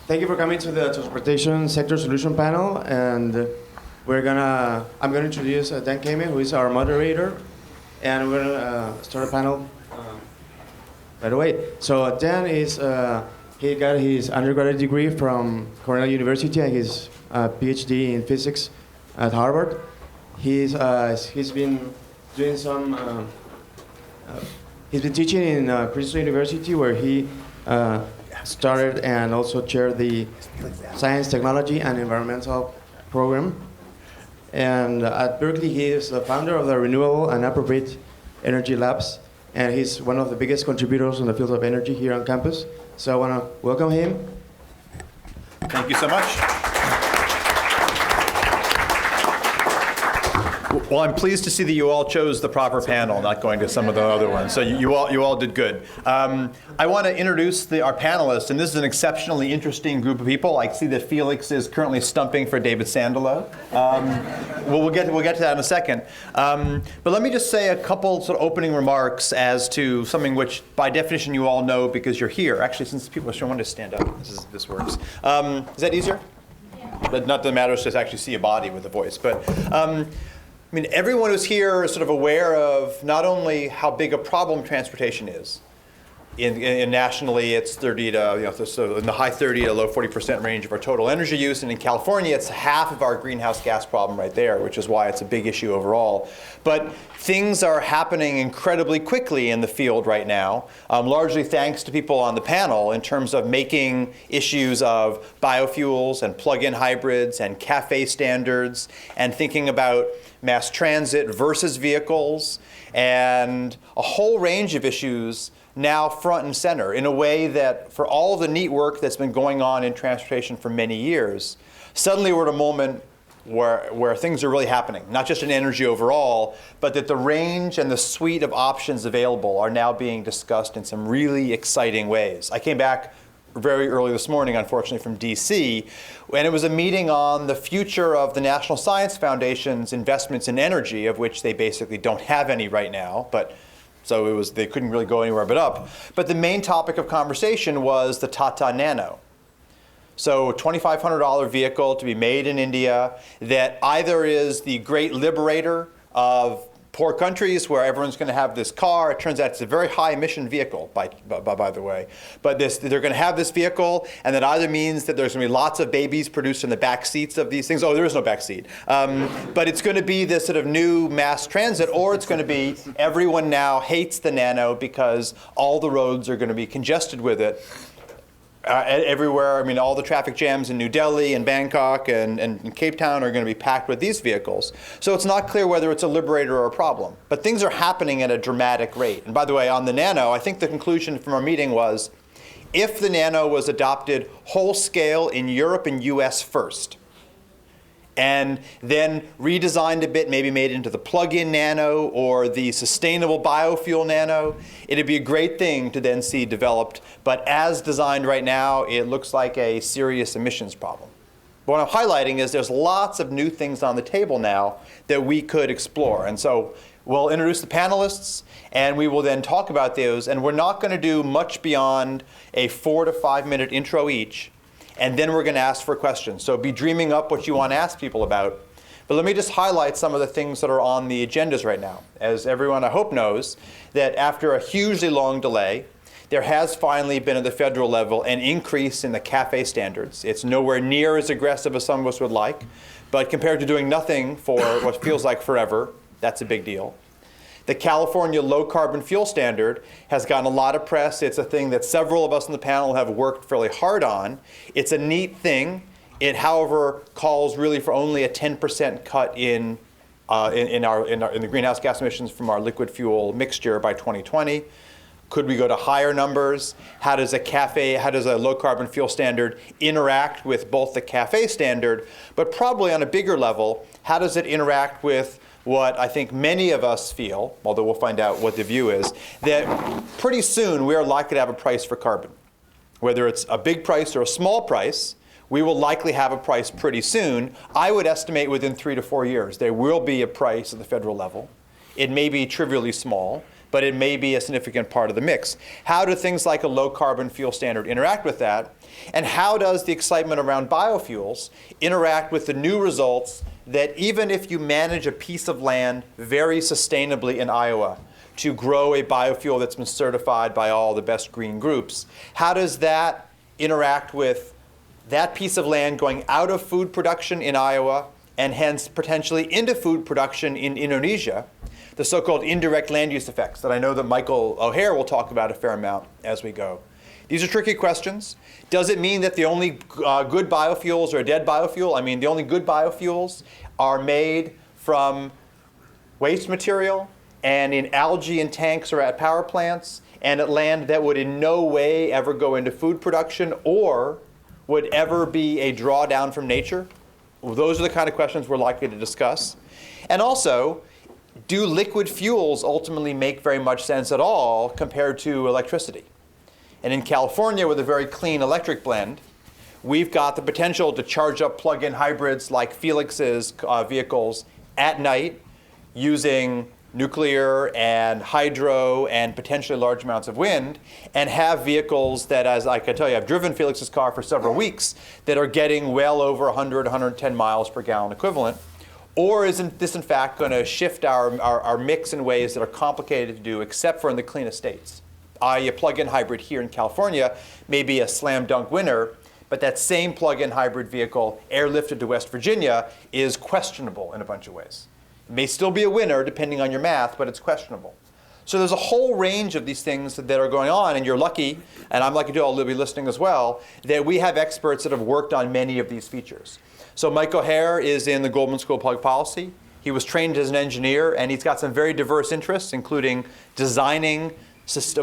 Thank you for coming to the Transportation Sector Solution Panel, and I'm gonna introduce Dan Kamen, who is our moderator, and we're gonna start a panel right away. So Dan is, he got his undergraduate degree from Cornell University and his PhD in physics at Harvard. He's been doing some, he's been teaching in Princeton University, where he started and also chaired the Science, Technology, and Environmental program. And at Berkeley, he is the founder of the Renewable and Appropriate Energy Labs, and he's one of the biggest contributors in the field of energy here on campus. So I want to welcome him. Thank you so much. Well, I'm pleased to see that you all chose the proper panel, not going to some of the other ones. So you all did good. I want to introduce our panelists, and this is an exceptionally interesting group of people. I see that Felix is currently stumping for David Sandalo. We'll get to that in a second. But let me just say a couple sort of opening remarks as to something which, by definition, you all know because you're here. Actually, since people are showing, I want to stand up. This works. Is that easier? Yeah. But not that it matters to actually see a body with a voice, but. I mean, everyone who's here is sort of aware of not only how big a problem transportation is. In nationally, it's 30 to, so in the high 30 to low 40% range of our total energy use, and in California, it's half of our greenhouse gas problem right there, which is why it's a big issue overall. But things are happening incredibly quickly in the field right now, largely thanks to people on the panel in terms of making issues of biofuels and plug-in hybrids and CAFE standards and thinking about mass transit versus vehicles and a whole range of issues now front and center in a way that for all of the neat work that's been going on in transportation for many years, suddenly we're at a moment where things are really happening, not just in energy overall, but that the range and the suite of options available are now being discussed in some really exciting ways. I came back very early this morning, unfortunately, from DC, and it was a meeting on the future of the National Science Foundation's investments in energy, of which they basically don't have any right now, but so they couldn't really go anywhere but up. But the main topic of conversation was the Tata Nano. So a $2,500 vehicle to be made in India that either is the great liberator of poor countries where everyone's going to have this car. It turns out it's a very high emission vehicle, by the way. But they're going to have this vehicle, and that either means that there's going to be lots of babies produced in the back seats of these things. Oh, there is no back seat. But it's going to be this sort of new mass transit, or it's going to be everyone now hates the Nano because all the roads are going to be congested with it. Everywhere, I mean, all the traffic jams in New Delhi and Bangkok and Cape Town are going to be packed with these vehicles. So it's not clear whether it's a liberator or a problem. But things are happening at a dramatic rate. And by the way, on the Nano, I think the conclusion from our meeting was, if the Nano was adopted whole scale in Europe and US first, and then redesigned a bit, maybe made into the plug-in Nano or the sustainable biofuel Nano, it'd be a great thing to then see developed. But as designed right now, it looks like a serious emissions problem. But what I'm highlighting is there's lots of new things on the table now that we could explore. And so we'll introduce the panelists, and we will then talk about those. And we're not going to do much beyond a 4 to 5 minute intro each. And then we're going to ask for questions. So be dreaming up what you want to ask people about. But let me just highlight some of the things that are on the agendas right now. As everyone, I hope, knows, that after a hugely long delay, there has finally been at the federal level an increase in the CAFE standards. It's nowhere near as aggressive as some of us would like. But compared to doing nothing for what feels like forever, that's a big deal. The California low carbon fuel standard has gotten a lot of press. It's a thing that several of us on the panel have worked fairly hard on. It's a neat thing. It, however, calls really for only a 10% cut in the greenhouse gas emissions from our liquid fuel mixture by 2020. Could we go to higher numbers? How does a low carbon fuel standard interact with both the CAFE standard, but probably on a bigger level, how does it interact with what I think many of us feel, although we'll find out what the view is, that pretty soon we are likely to have a price for carbon. Whether it's a big price or a small price, we will likely have a price pretty soon. I would estimate within 3 to 4 years there will be a price at the federal level. It may be trivially small, but it may be a significant part of the mix. How do things like a low carbon fuel standard interact with that? And how does the excitement around biofuels interact with the new results that even if you manage a piece of land very sustainably in Iowa to grow a biofuel that's been certified by all the best green groups, how does that interact with that piece of land going out of food production in Iowa and hence potentially into food production in Indonesia, the so-called indirect land use effects that I know that Michael O'Hare will talk about a fair amount as we go. These are tricky questions. Does it mean that the only good biofuels are a dead biofuel? I mean, the only good biofuels are made from waste material and in algae in tanks or at power plants and at land that would in no way ever go into food production or would ever be a drawdown from nature? Well, those are the kind of questions we're likely to discuss. And also, do liquid fuels ultimately make very much sense at all compared to electricity? And in California, with a very clean electric blend, we've got the potential to charge up plug-in hybrids like Felix's vehicles at night using nuclear and hydro and potentially large amounts of wind, and have vehicles that, as I can tell you, I've driven Felix's car for several weeks, that are getting well over 100, 110 miles per gallon equivalent. Or isn't this, in fact, going to shift our mix in ways that are complicated to do, except for in the cleanest states? A plug-in hybrid here in California may be a slam dunk winner, but that same plug-in hybrid vehicle airlifted to West Virginia is questionable in a bunch of ways. It may still be a winner depending on your math, but it's questionable. So there's a whole range of these things that are going on, and you're lucky, and I'm lucky too, I'll be listening as well, that we have experts that have worked on many of these features. So Mike O'Hare is in the Goldman School of Public Policy. He was trained as an engineer, and he's got some very diverse interests, including designing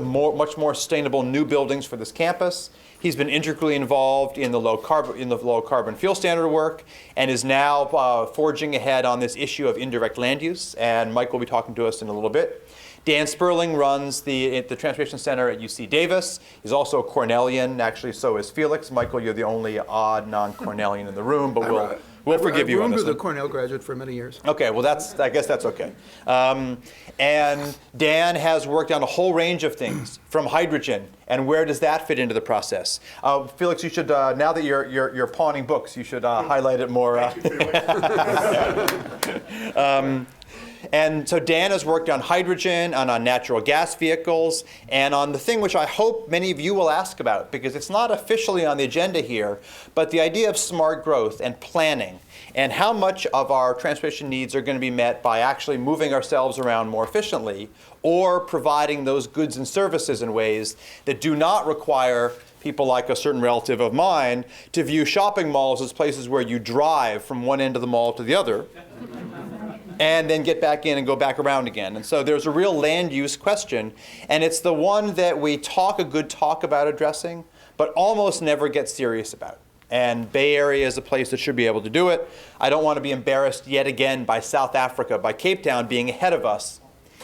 much more sustainable new buildings for this campus. He's been integrally involved in the low carbon fuel standard work and is now forging ahead on this issue of indirect land use. And Mike will be talking to us in a little bit. Dan Sperling runs the Transportation Center at UC Davis. He's also a Cornellian. Actually, so is Felix. Michael, you're the only odd non-Cornellian in the room, but we'll forgive you on this. I was a Cornell graduate for many years. Okay, well, I guess that's okay. And Dan has worked on a whole range of things, from hydrogen, and where does that fit into the process? Felix, you should, now that you're pawning books, you should highlight it more. And so Dan has worked on hydrogen and on natural gas vehicles and on the thing which I hope many of you will ask about, because it's not officially on the agenda here, but the idea of smart growth and planning and how much of our transportation needs are going to be met by actually moving ourselves around more efficiently or providing those goods and services in ways that do not require people like a certain relative of mine to view shopping malls as places where you drive from one end of the mall to the other and then get back in and go back around again. And so there's a real land use question, and it's the one that we talk a good talk about addressing, but almost never get serious about. And Bay Area is a place that should be able to do it. I don't want to be embarrassed yet again by South Africa, by Cape Town being ahead of us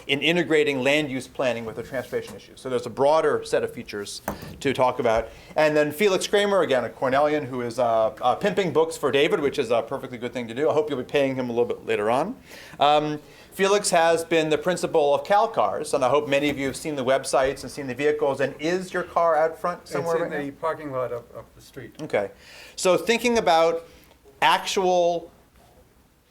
in integrating land use planning with the transportation issues. So there's a broader set of features to talk about. And then Felix Kramer, again, a Cornellian who is pimping books for David, which is a perfectly good thing to do. I hope you'll be paying him a little bit later on. Felix has been the principal of CalCars, and I hope many of you have seen the websites and seen the vehicles. And is your car out front somewhere right now? It's in the parking lot up the street. Okay. So thinking about actual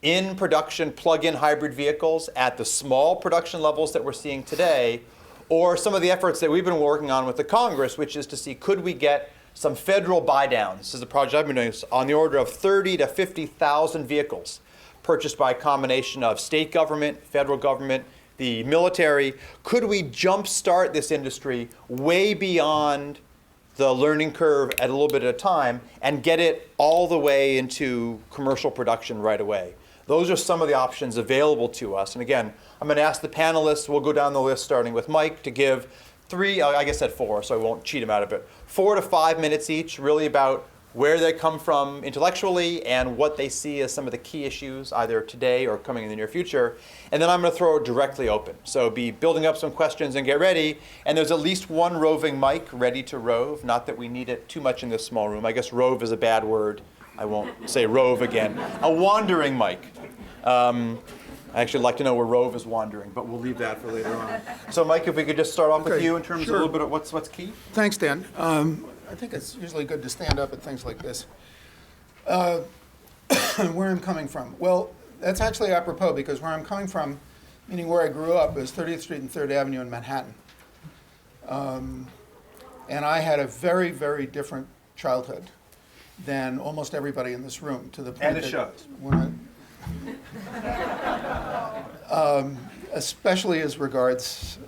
in-production plug-in hybrid vehicles at the small production levels that we're seeing today, or some of the efforts that we've been working on with the Congress, which is to see, could we get some federal buy-downs? This is a project I've been doing on the order of 30 to 50,000 vehicles purchased by a combination of state government, federal government, the military. Could we jumpstart this industry way beyond the learning curve at a little bit at a time and get it all the way into commercial production right away? Those are some of the options available to us. And again, I'm going to ask the panelists, we'll go down the list starting with Mike, to give I guess at 4, so I won't cheat him out of it, 4 to 5 minutes each, really about where they come from intellectually and what they see as some of the key issues, either today or coming in the near future. And then I'm going to throw it directly open. So be building up some questions and get ready. And there's at least one roving mic ready to rove. Not that we need it too much in this small room. I guess rove is a bad word. I won't say rove again. A wandering mic. I actually like to know where Rove is wandering, but we'll leave that for later on. So Mike, if we could just start off with Okay, you in terms of sure. a little bit of what's key. Thanks, Dan. I think it's usually good to stand up at things like this. Where I'm coming from. Well, that's actually apropos because where I'm coming from, meaning where I grew up, is 30th Street and 3rd Avenue in Manhattan. And I had a very, very different childhood than almost everybody in this room, to the point And it that shows. when especially as regards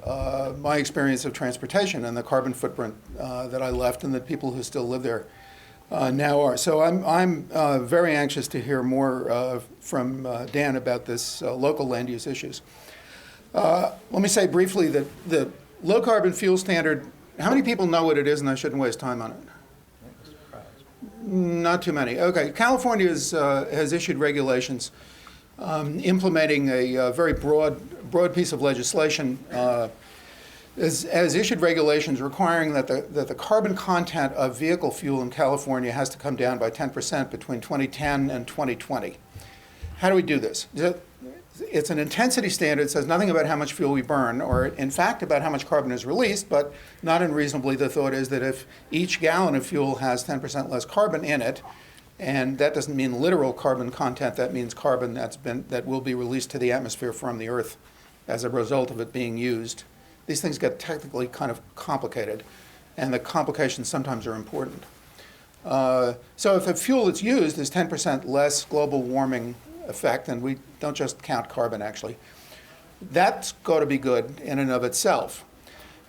my experience of transportation and the carbon footprint that I left and the people who still live there now are. So I'm very anxious to hear more from Dan about this local land use issues. Let me say briefly that the low carbon fuel standard, how many people know what it is, and I shouldn't waste time on it? Not too many. Okay, California has issued regulations implementing a very broad piece of legislation, has issued regulations requiring that the carbon content of vehicle fuel in California has to come down by 10% between 2010 and 2020. How do we do this? It's an intensity standard. It says nothing about how much fuel we burn, or in fact about how much carbon is released, but not unreasonably the thought is that if each gallon of fuel has 10% less carbon in it, and that doesn't mean literal carbon content, that means carbon that will be released to the atmosphere from the Earth as a result of it being used. These things get technically kind of complicated, and the complications sometimes are important. So if the fuel that's used is 10% less global warming effect, and we don't just count carbon actually, that's got to be good in and of itself.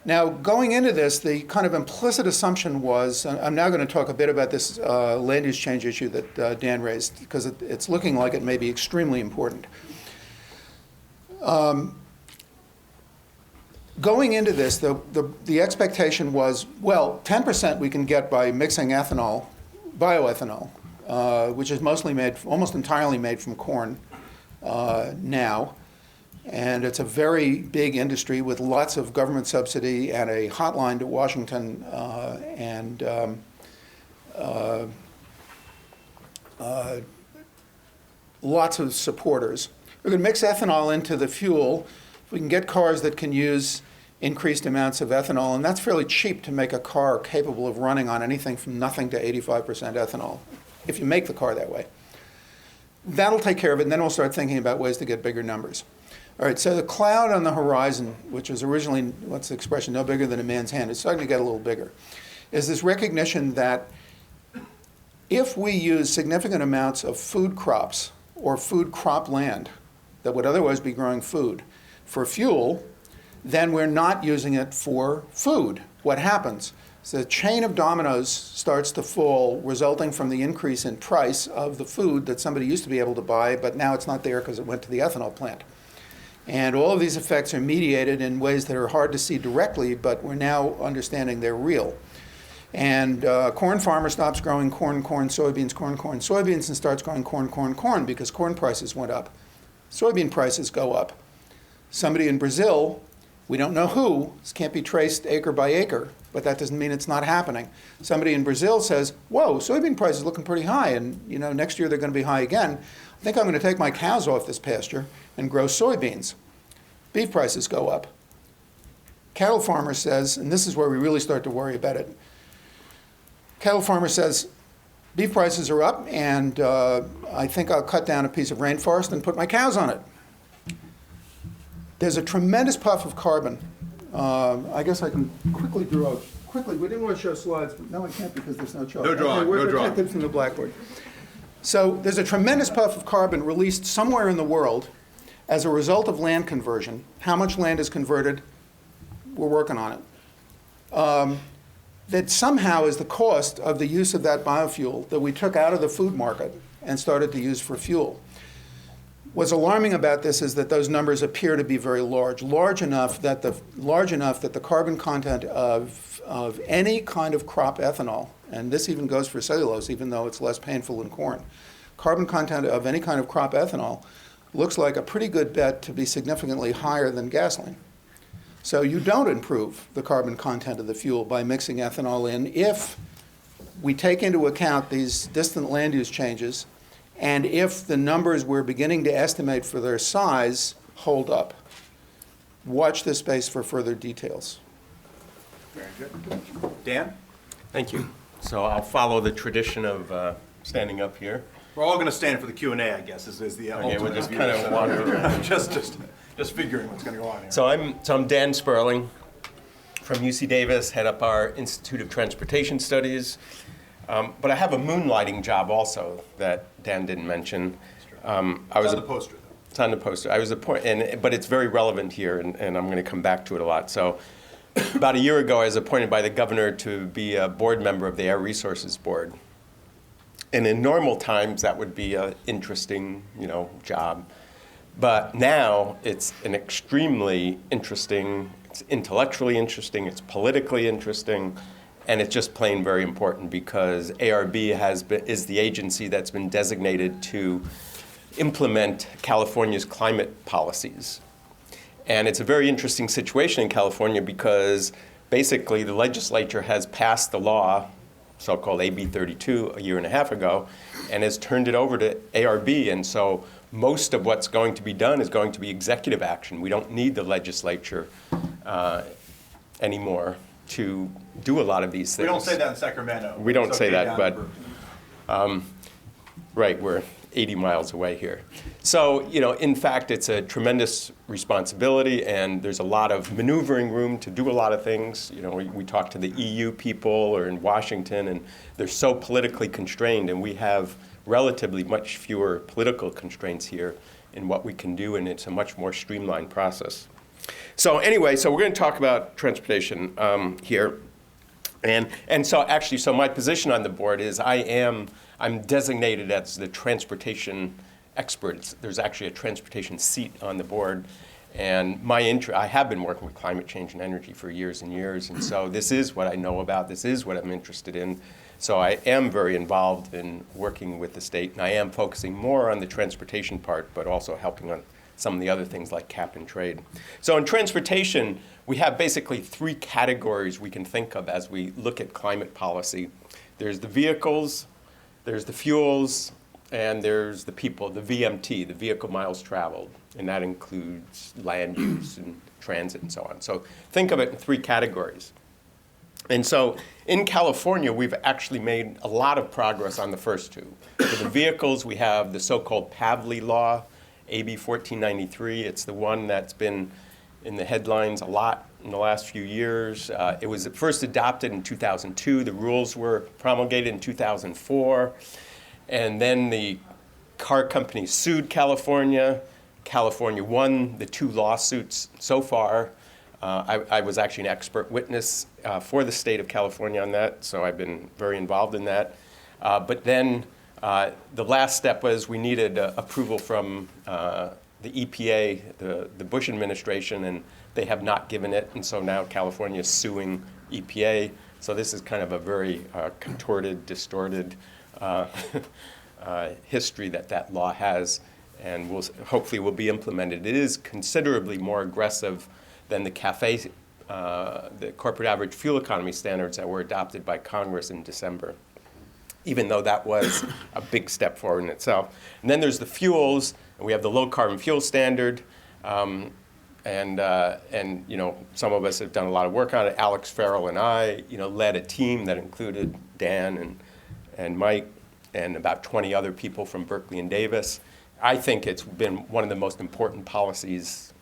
Now, going into this, the kind of implicit assumption was, I'm now going to talk a bit about this land use change issue that Dan raised, because it's looking like it may be extremely important. Going into this, the expectation was, well, 10% we can get by mixing ethanol, bioethanol, which is almost entirely made from corn now. And it's a very big industry with lots of government subsidy and a hotline to Washington and lots of supporters. We're going to mix ethanol into the fuel. We can get cars that can use increased amounts of ethanol, and that's fairly cheap to make a car capable of running on anything from nothing to 85% ethanol, if you make the car that way. That'll take care of it, and then we'll start thinking about ways to get bigger numbers. All right, so the cloud on the horizon, which was originally, what's the expression, no bigger than a man's hand, it's starting to get a little bigger, is this recognition that if we use significant amounts of food crops or food crop land that would otherwise be growing food for fuel, then we're not using it for food. What happens? So the chain of dominoes starts to fall, resulting from the increase in price of the food that somebody used to be able to buy, but now it's not there because it went to the ethanol plant. And all of these effects are mediated in ways that are hard to see directly, but we're now understanding they're real. And corn farmer stops growing corn, soybeans, soybeans, and starts growing corn, because corn prices went up. Soybean prices go up. Somebody in Brazil, we don't know who, this can't be traced acre by acre, but that doesn't mean it's not happening. Somebody in Brazil says, whoa, soybean prices are looking pretty high, and next year they're going to be high again. I think I'm going to take my cows off this pasture and grow soybeans. Beef prices go up. Cattle farmer says, and this is where we really start to worry about it. Cattle farmer says, beef prices are up, and I think I'll cut down a piece of rainforest and put my cows on it. There's a tremendous puff of carbon. I guess I can quickly draw. Quickly, we didn't want to show slides, but no, I can't because there's no chart. No drawing, okay, we're no drawing. protected from the blackboard. So there's a tremendous puff of carbon released somewhere in the world as a result of land conversion. How much land is converted? We're working on it. That somehow is the cost of the use of that biofuel that we took out of the food market and started to use for fuel. What's alarming about this is that those numbers appear to be very large enough that the carbon content of any kind of crop ethanol, and this even goes for cellulose, even though it's less painful than corn, carbon content of any kind of crop ethanol looks like a pretty good bet to be significantly higher than gasoline. So you don't improve the carbon content of the fuel by mixing ethanol in if we take into account these distant land use changes and if the numbers we're beginning to estimate for their size hold up. Watch this space for further details. Very good. Dan? Thank you. So I'll follow the tradition of standing up here. We're all going to stand for the Q&A, I guess, is the Okay, ultimate we'll just view. kind of wander around. just figuring what's going to go on here. So I'm Dan Sperling from UC Davis, head up our Institute of Transportation Studies. But I have a moonlighting job also that Dan didn't mention. I was on the poster, though. It's on the poster. I was but it's very relevant here, and I'm going to come back to it a lot. So about a year ago, I was appointed by the governor to be a board member of the Air Resources Board. And in normal times, that would be an interesting, job. But now it's an extremely interesting, it's intellectually interesting, it's politically interesting, and it's just plain very important because ARB is the agency that's been designated to implement California's climate policies. And it's a very interesting situation in California because basically the legislature has passed the law, so-called AB 32, a year and a half ago, and has turned it over to ARB. And so most of what's going to be done is going to be executive action. We don't need the legislature anymore to do a lot of these things. We don't say that in Sacramento. We don't It's say okay that, down in but Berkeley. right, we're 80 miles away here. So, in fact, it's a tremendous responsibility, and there's a lot of maneuvering room to do a lot of things. We talk to the EU people or in Washington, and they're so politically constrained, and we have relatively much fewer political constraints here in what we can do, and it's a much more streamlined process. So anyway, we're going to talk about transportation here. And so actually, my position on the board is I'm designated as the transportation expert. There's actually a transportation seat on the board. And I have been working with climate change and energy for years and years. And so this is what I know about. This is what I'm interested in. So I am very involved in working with the state. And I am focusing more on the transportation part, but also helping on some of the other things like cap and trade. So in transportation, we have basically three categories we can think of as we look at climate policy. There's the vehicles, there's the fuels, and there's the people, the VMT, the vehicle miles traveled. And that includes land use and transit and so on. So think of it in three categories. And so in California, we've actually made a lot of progress on the first two. For the vehicles, we have the so-called Pavley Law, AB 1493. It's the one that's been in the headlines a lot in the last few years. It was first adopted in 2002. The rules were promulgated in 2004. And then the car companies sued California. California won the two lawsuits so far. I was actually an expert witness for the state of California on that, so I've been very involved in that. But then the last step was we needed approval from the EPA, the Bush administration, and they have not given it. And so now California is suing EPA. So this is kind of a very contorted, distorted history that law has, and hopefully will be implemented. It is considerably more aggressive than the the corporate average fuel economy standards that were adopted by Congress in December, even though that was a big step forward in itself. And then there's the fuels, and we have the low carbon fuel standard, and some of us have done a lot of work on it. Alex Farrell and I, led a team that included Dan and Mike and about 20 other people from Berkeley and Davis. I think it's been one of the most important policies,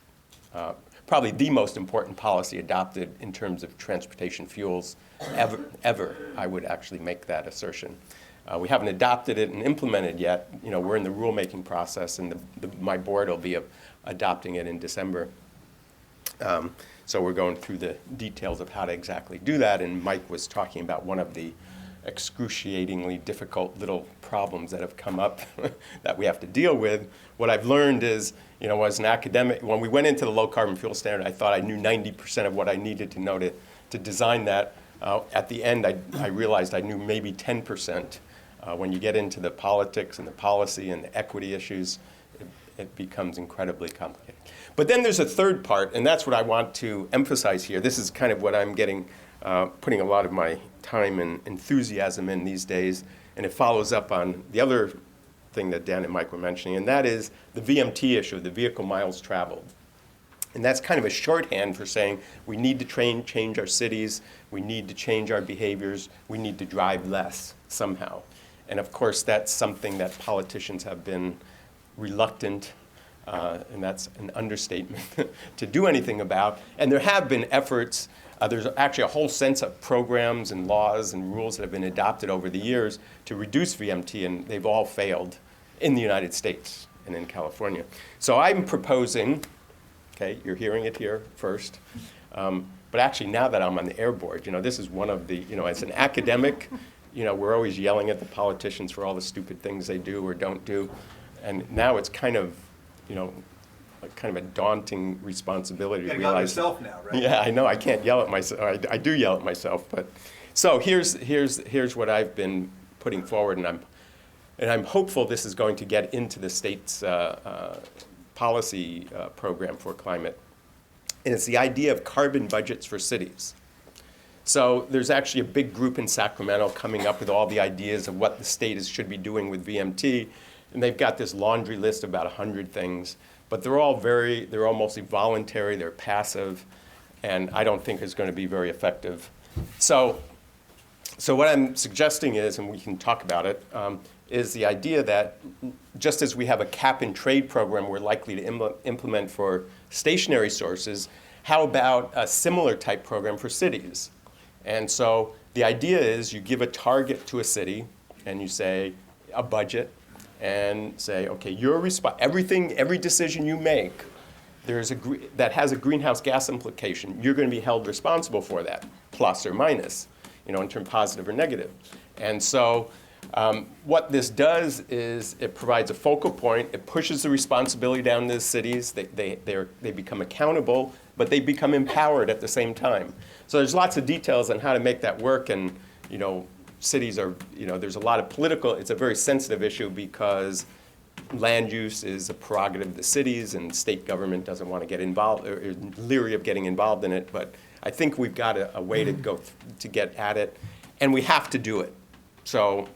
probably the most important policy adopted in terms of transportation fuels ever. I would actually make that assertion. We haven't adopted it and implemented yet. We're in the rulemaking process, and my board will be adopting it in December. So we're going through the details of how to exactly do that, and Mike was talking about one of the excruciatingly difficult little problems that have come up that we have to deal with. What I've learned is, as an academic, when we went into the low carbon fuel standard, I thought I knew 90% of what I needed to know to design that. At the end, I realized I knew maybe 10%. When you get into the politics and the policy and the equity issues, it becomes incredibly complicated. But then there's a third part, and that's what I want to emphasize here. This is kind of what I'm putting a lot of my time and enthusiasm in these days, and it follows up on the other thing that Dan and Mike were mentioning, and that is the VMT issue, the vehicle miles traveled. And that's kind of a shorthand for saying we need to change our cities, we need to change our behaviors, we need to drive less somehow. And of course, that's something that politicians have been reluctant, and that's an understatement, to do anything about. And there have been efforts. There's actually a whole sense of programs and laws and rules that have been adopted over the years to reduce VMT, and they've all failed in the United States and in California. So I'm proposing, okay, you're hearing it here first, but actually now that I'm on the air board, this is one of the, as an academic, we're always yelling at the politicians for all the stupid things they do or don't do, and now it's kind of, like kind of a daunting responsibility to realize. You gotta yell at yourself now, right? Yeah, I know. I can't yell at myself. I do yell at myself, but so here's what I've been putting forward, and I'm hopeful this is going to get into the state's policy program for climate, and it's the idea of carbon budgets for cities. So there's actually a big group in Sacramento coming up with all the ideas of what the state should be doing with VMT. And they've got this laundry list of about 100 things, but they're all mostly voluntary, they're passive, and I don't think it's going to be very effective. So what I'm suggesting is, and we can talk about it, is the idea that just as we have a cap and trade program we're likely to implement for stationary sources, how about a similar type program for cities? And so the idea is you give a target to a city, and you say a budget, and say, okay, every decision you make that has a greenhouse gas implication, you're going to be held responsible for that, plus or minus, in terms of positive or negative. And so what this does is it provides a focal point, it pushes the responsibility down to the cities, they become accountable, but they become empowered at the same time. So there's lots of details on how to make that work, and cities are, there's a lot of it's a very sensitive issue because land use is a prerogative of the cities and state government doesn't want to get involved, or is leery of getting involved in it, but I think we've got a way to go to get at it, and we have to do it. So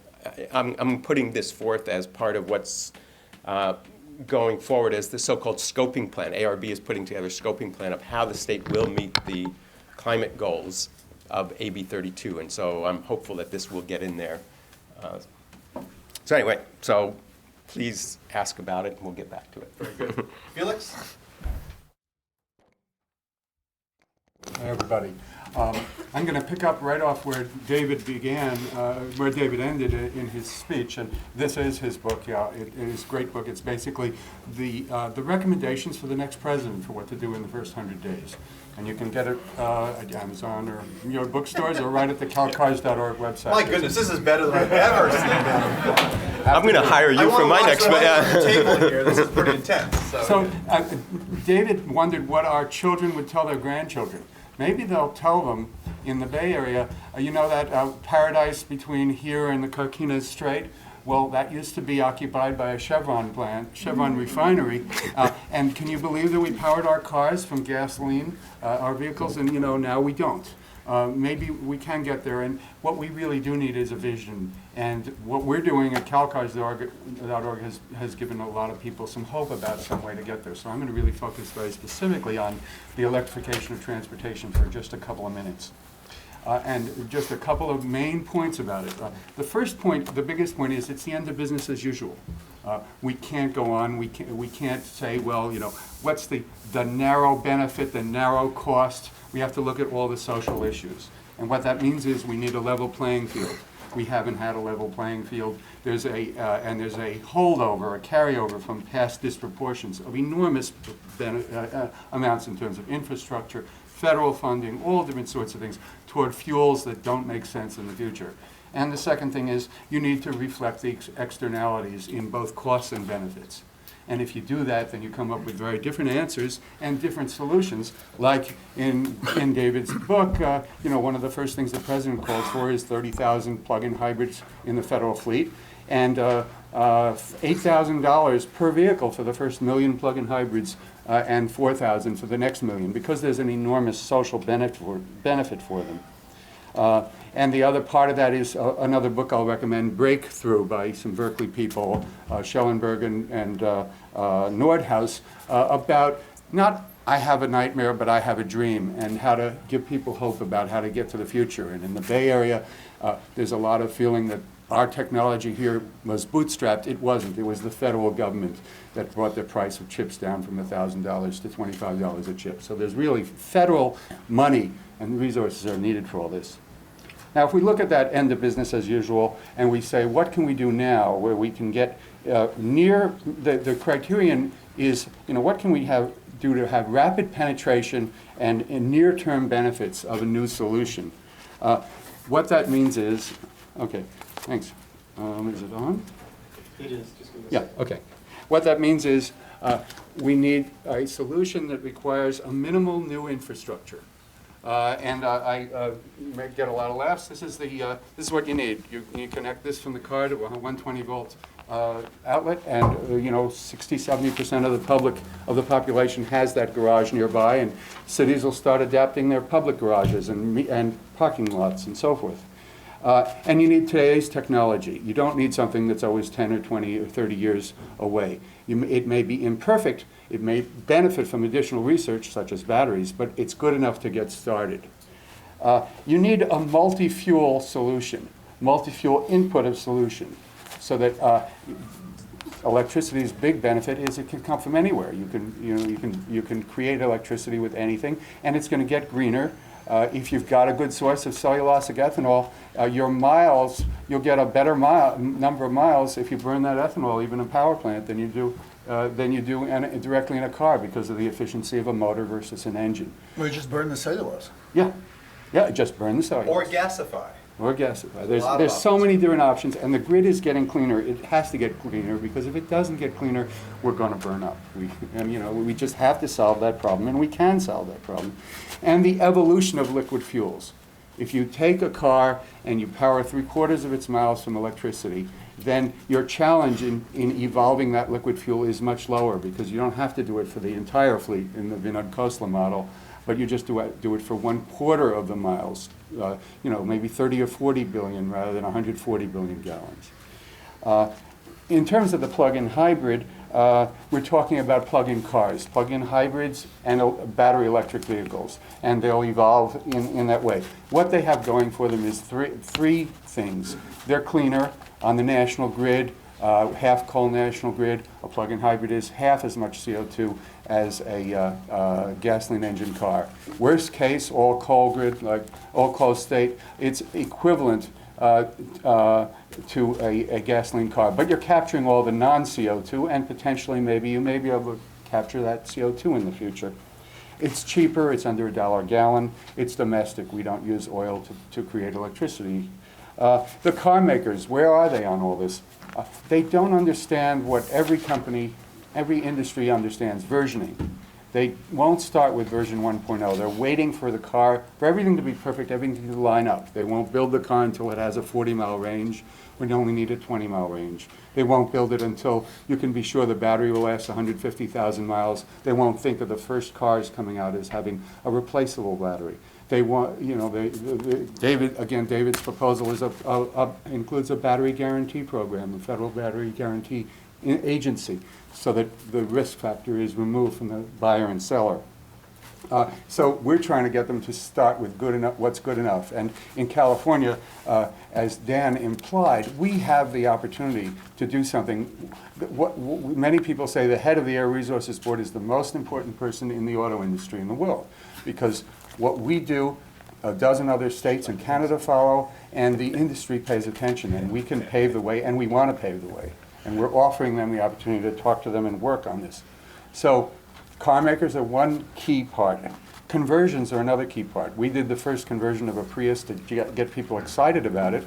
I'm putting this forth as part of what's going forward as the so-called scoping plan. ARB is putting together a scoping plan of how the state will meet the climate goals of AB 32, and so I'm hopeful that this will get in there. So anyway, so please ask about it, and we'll get back to it. Very good. Felix? Hi, everybody. I'm going to pick up right off where David began, where David ended in his speech, and this is his book. Yeah, it is a great book. It's basically the recommendations for the next president for what to do in the first 100 days. And you can get it at Amazon or your bookstores or right at the calcars.org website. My goodness, this is better than I've ever seen. I'm going to hire you for my next table here. This is pretty intense. So David wondered what our children would tell their grandchildren. Maybe they'll tell them in the Bay Area, that paradise between here and the Carquinez Strait? Well, that used to be occupied by a Chevron refinery. And can you believe that we powered our cars from gasoline, our vehicles, and now we don't. Maybe we can get there, and what we really do need is a vision. And what we're doing at calcars.org has given a lot of people some hope about some way to get there. So I'm going to really focus very specifically on the electrification of transportation for just a couple of minutes. And just a couple of main points about it. The first point, the biggest point, is it's the end of business as usual. We can't go on. We can't say, well, what's the narrow benefit, the narrow cost. We have to look at all the social issues. And what that means is we need a level playing field. We haven't had a level playing field. There's a holdover, a carryover from past disproportions of enormous amounts in terms of infrastructure, federal funding, all different sorts of things toward fuels that don't make sense in the future. And the second thing is you need to reflect the externalities in both costs and benefits. And if you do that, then you come up with very different answers and different solutions. Like in David's book, one of the first things the president calls for is 30,000 plug-in hybrids in the federal fleet, and $8,000 per vehicle for the first million plug-in hybrids, and $4,000 for the next million, because there's an enormous social benefit for them. And the other part of that is another book I'll recommend, Breakthrough, by some Berkeley people, Schellenberg and Nordhaus, about not I have a nightmare, but I have a dream, and how to give people hope about how to get to the future. And in the Bay Area, there's a lot of feeling that our technology here was bootstrapped. It wasn't. It was the federal government that brought the price of chips down from $1,000 to $25 a chip. So there's really federal money and resources are needed for all this. Now, if we look at that end of business as usual, and we say, what can we do now where we can get near, the criterion is, what can we do to have rapid penetration and near-term benefits of a new solution? What that means is, okay, thanks. Is it on? It is. Just give us Yeah, okay. What that means is we need a solution that requires a minimal new infrastructure. You may get a lot of laughs. This is what you need. You connect this from the car to a 120 volt outlet, and 60-70% of the population has that garage nearby, and cities will start adapting their public garages and parking lots and so forth. And you need today's technology. You don't need something that's always 10 or 20 or 30 years away. It may be imperfect. It may benefit from additional research, such as batteries, but it's good enough to get started. You need a multi-fuel solution, multi-fuel input of solution, so that electricity's big benefit is it can come from anywhere. You can create electricity with anything, and it's going to get greener. If you've got a good source of cellulosic ethanol, you'll get a better number of miles if you burn that ethanol, even in a power plant, than you do directly in a car, because of the efficiency of a motor versus an engine. Or you just burn the cellulose. Yeah, just burn the cellulose. Or gasify. Or gasify. There's so many different options, and the grid is getting cleaner. It has to get cleaner, because if it doesn't get cleaner, we're going to burn up. We just have to solve that problem, and we can solve that problem. And the evolution of liquid fuels. If you take a car and you power 3/4 of its miles from electricity, then your challenge in evolving that liquid fuel is much lower, because you don't have to do it for the entire fleet in the Vinod Khosla model, but you just do it for 1/4 of the miles, maybe 30 or 40 billion rather than 140 billion gallons. In terms of the plug-in hybrid, we're talking about plug-in cars, plug-in hybrids, and battery electric vehicles, and they'll evolve in that way. What they have going for them is three things. They're cleaner on the national grid, half coal national grid. A plug-in hybrid is half as much CO2 as a gasoline engine car. Worst case, all coal grid, like all coal state, it's equivalent to a gasoline car, but you're capturing all the non-CO2, and potentially you may be able to capture that CO2 in the future. It's cheaper, it's under $1 a gallon, it's domestic, we don't use oil to create electricity. The car makers, where are they on all this? They don't understand what every industry understands, versioning. They won't start with version 1.0. They're waiting for everything to be perfect, everything to line up. They won't build the car until it has a 40-mile range when you only need a 20-mile range. They won't build it until you can be sure the battery will last 150,000 miles. They won't think of the first cars coming out as having a replaceable battery. They want, David's proposal includes a battery guarantee program, a federal battery guarantee agency, so that the risk factor is removed from the buyer and seller. So we're trying to get them to start with what's good enough. And in California, as Dan implied, we have the opportunity to do something. Many people say the head of the Air Resources Board is the most important person in the auto industry in the world, because what we do, a dozen other states and Canada follow, and the industry pays attention, and we can pave the way, and we want to pave the way. And we're offering them the opportunity to talk to them and work on this. So car makers are one key part. Conversions are another key part. We did the first conversion of a Prius to get people excited about it.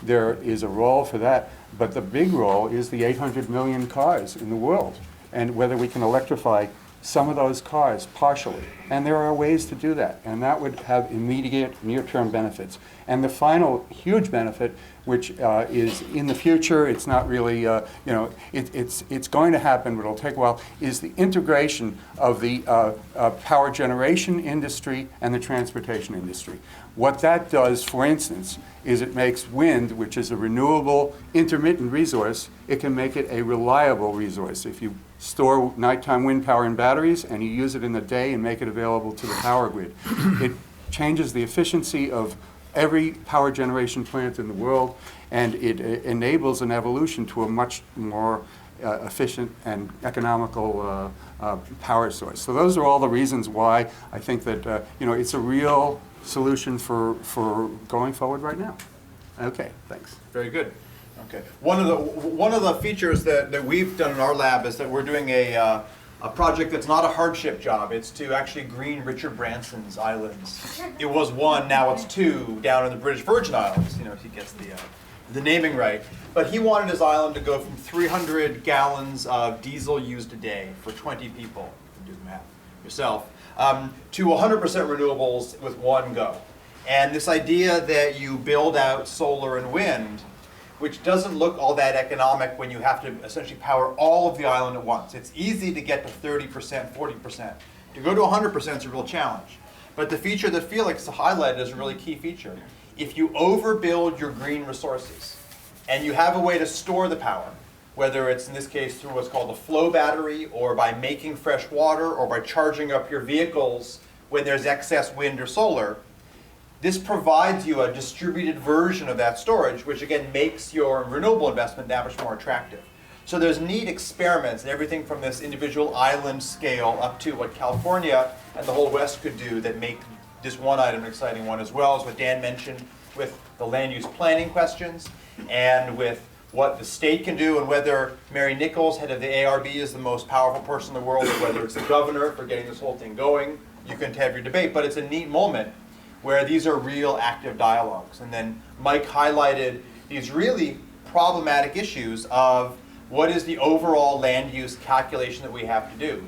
There is a role for that, but the big role is the 800 million cars in the world, and whether we can electrify some of those cars partially. And there are ways to do that, and that would have immediate near-term benefits. And the final huge benefit, which is in the future, it's not really, it's going to happen, but it'll take a while, is the integration of the power generation industry and the transportation industry. What that does, for instance, is it makes wind, which is a renewable, intermittent resource, it can make it a reliable resource. If you store nighttime wind power in batteries and you use it in the day and make it available to the power grid, it changes the efficiency of every power generation plant in the world, and it enables an evolution to a much more efficient and economical power source. So those are all the reasons why I think that it's a real solution for going forward right now. Okay, thanks. Very good. Okay. One of the features that we've done in our lab is that we're doing a project that's not a hardship job. It's to actually green Richard Branson's islands. It was one, now it's two down in the British Virgin Islands. If he gets the naming right. But he wanted his island to go from 300 gallons of diesel used a day for 20 people, you can do the math yourself, to 100% renewables with one go. And this idea that you build out solar and wind, which doesn't look all that economic when you have to essentially power all of the island at once. It's easy to get to 30%, 40%. To go to 100% is a real challenge. But the feature that Felix highlighted is a really key feature. If you overbuild your green resources and you have a way to store the power, whether it's in this case through what's called a flow battery or by making fresh water or by charging up your vehicles when there's excess wind or solar, this provides you a distributed version of that storage, which again makes your renewable investment that much more attractive. So there's neat experiments and everything from this individual island scale up to what California and the whole West could do that make this one item an exciting one, as well as what Dan mentioned with the land use planning questions and with what the state can do, and whether Mary Nichols, head of the ARB, is the most powerful person in the world, or whether it's the governor for getting this whole thing going. You can have your debate, but it's a neat moment where these are real active dialogues. And then Mike highlighted these really problematic issues of what is the overall land use calculation that we have to do.